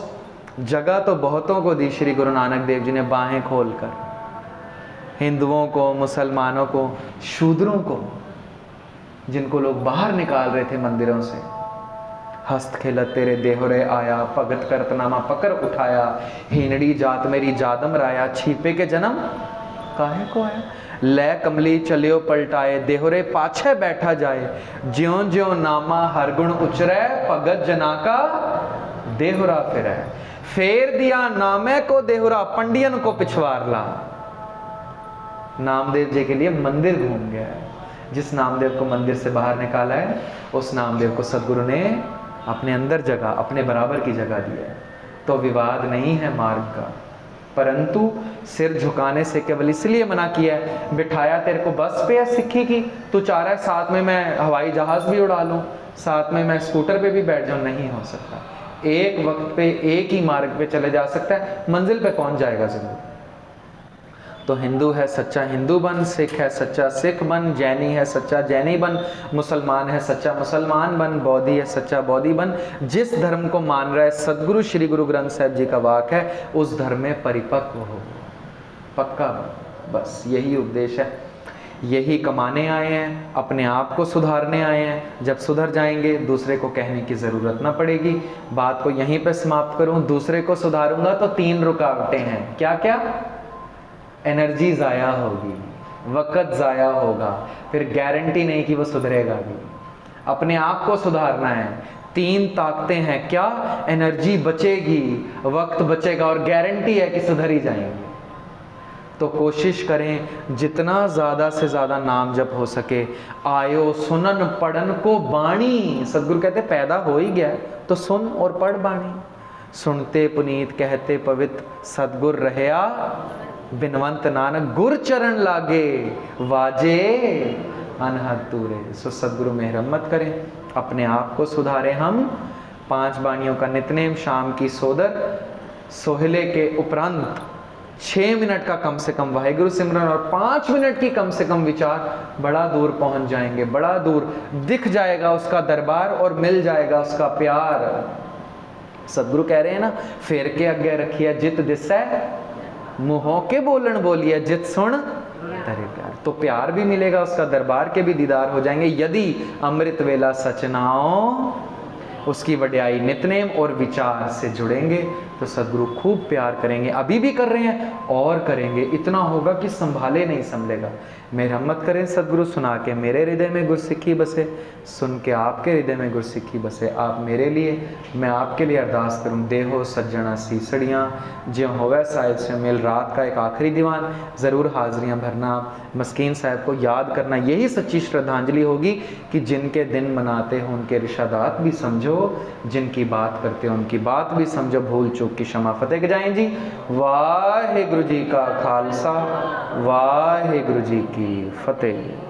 जगह तो बहुतों को दी श्री गुरु नानक देव जी ने बाहें खोलकर, हिंदुओं को, मुसलमानों को, शूद्रों को, जिनको लोग बाहर निकाल रहे थे मंदिरों से। हस्त खेलत तेरे देहरे आया, भगत करतनामा पकड़ उठाया, हीनड़ी जात मेरी जादम राया, छिपे के जन्म काहे को आया। लै कमली चलियो पलटाए, देहरे पाछे बैठा जाए, ज्यों ज्यों नामा हर गुण उचरै, भगत जना का देहरा फिरै। फेर दिया नामे को देहरा, पंडियन को पिछवार ला। नामदेव जी के लिए मंदिर घूम गया है। जिस नामदेव को मंदिर से बाहर निकाला है, उस नामदेव को सदगुरु ने अपने अंदर जगह, अपने बराबर की जगह दिया है। तो विवाद नहीं है मार्ग का, परंतु सिर झुकाने से केवल इसलिए मना किया है, बिठाया तेरे को बस पे या सिक्खी की, तू चाह रहा है साथ में मैं हवाई जहाज भी उड़ा लूँ, साथ में मैं स्कूटर पे भी बैठ जाऊँ। नहीं हो सकता। एक वक्त पे एक ही मार्ग पे चले जा सकता है, मंजिल पे कौन जाएगा जरूर। तो हिंदू है सच्चा हिंदू बन, सिख है सच्चा सिख बन, जैनी है सच्चा जैनी बन, मुसलमान है सच्चा मुसलमान बन, बौद्धि है सच्चा बौद्धि बन। जिस धर्म को मान रहा है सदगुरु श्री गुरु ग्रंथ साहिब जी का वाक है, उस धर्म में परिपक्व हो, पक्का बन। बस यही उपदेश है, यही कमाने आए हैं, अपने आप को सुधारने आए हैं। जब सुधर जाएंगे दूसरे को कहने की ज़रूरत ना पड़ेगी। बात को यहीं पे समाप्त करूं, दूसरे को सुधारूंगा तो 3 रुकावटें हैं। क्या क्या? एनर्जी ज़ाया होगी, वक़्त ज़ाया होगा, फिर गारंटी नहीं कि वो सुधरेगा भी। अपने आप को सुधारना है। 3 ताकतें हैं। क्या? एनर्जी बचेगी, वक्त बचेगा और गारंटी है कि सुधर ही जाएंगे। तो कोशिश करें जितना ज़्यादा से ज़्यादा नाम जप हो सके। आयो सुनन पढ़न को बाणी, सदगुरु कहते पैदा हो ही गया तो सुन और पढ़ बाणी। सुनते पुनीत कहते पवित्र, सदगुर रहया बिनवंत नानक, गुर चरण लागे वाजे अनहद तूरे। सो सदगुरु मेहरमत करें, अपने आप को सुधारें। हम 5 बाणियों का नितनेम, शाम की सोदर, सोहले के उपरांत 6 मिनट का कम से कम वाहिगुरु सिमरन और 5 मिनट की कम से कम विचार, बड़ा दूर पहुंच जाएंगे। बड़ा दूर दिख जाएगा उसका दरबार और मिल जाएगा उसका प्यार। सदगुरु कह रहे हैं ना, फेर के अगे रखिए जित दिसै, मुँहों के बोलन बोलिए जित सुन तेरे प्यार। तो प्यार भी मिलेगा, उसका दरबार के भी दीदार हो जाएंगे यदि अमृत वेला सचनाओ उसकी वड्याई नितनेम और विचार से जुड़ेंगे। तो सदगुरु खूब प्यार करेंगे, अभी भी कर रहे हैं और करेंगे, इतना होगा कि संभाले नहीं संभलेगा। मेहरमत करें सदगुरु, सुना के मेरे हृदय में गुरसिक्खी बसे, सुन के आपके हृदय में गुरसिक्खी बसे। आप मेरे लिए, मैं आपके लिए अरदास करूं। देहो सज्जना सीसड़ियाँ ज्यों होवे साहिब से मिल, रात का एक आखिरी दीवान, ज़रूर हाज़रियाँ भरना, मस्कीन साहब को याद करना। यही सच्ची श्रद्धांजलि होगी कि जिनके दिन मनाते हो उनके रिशादात भी समझो, जिनकी बात करते हो उनकी बात भी समझो, भूल चूक की क्षमा फतेह के जाएं जी। वाहिगुरु जी का खालसा, वाहिगुरु जी की फतेह।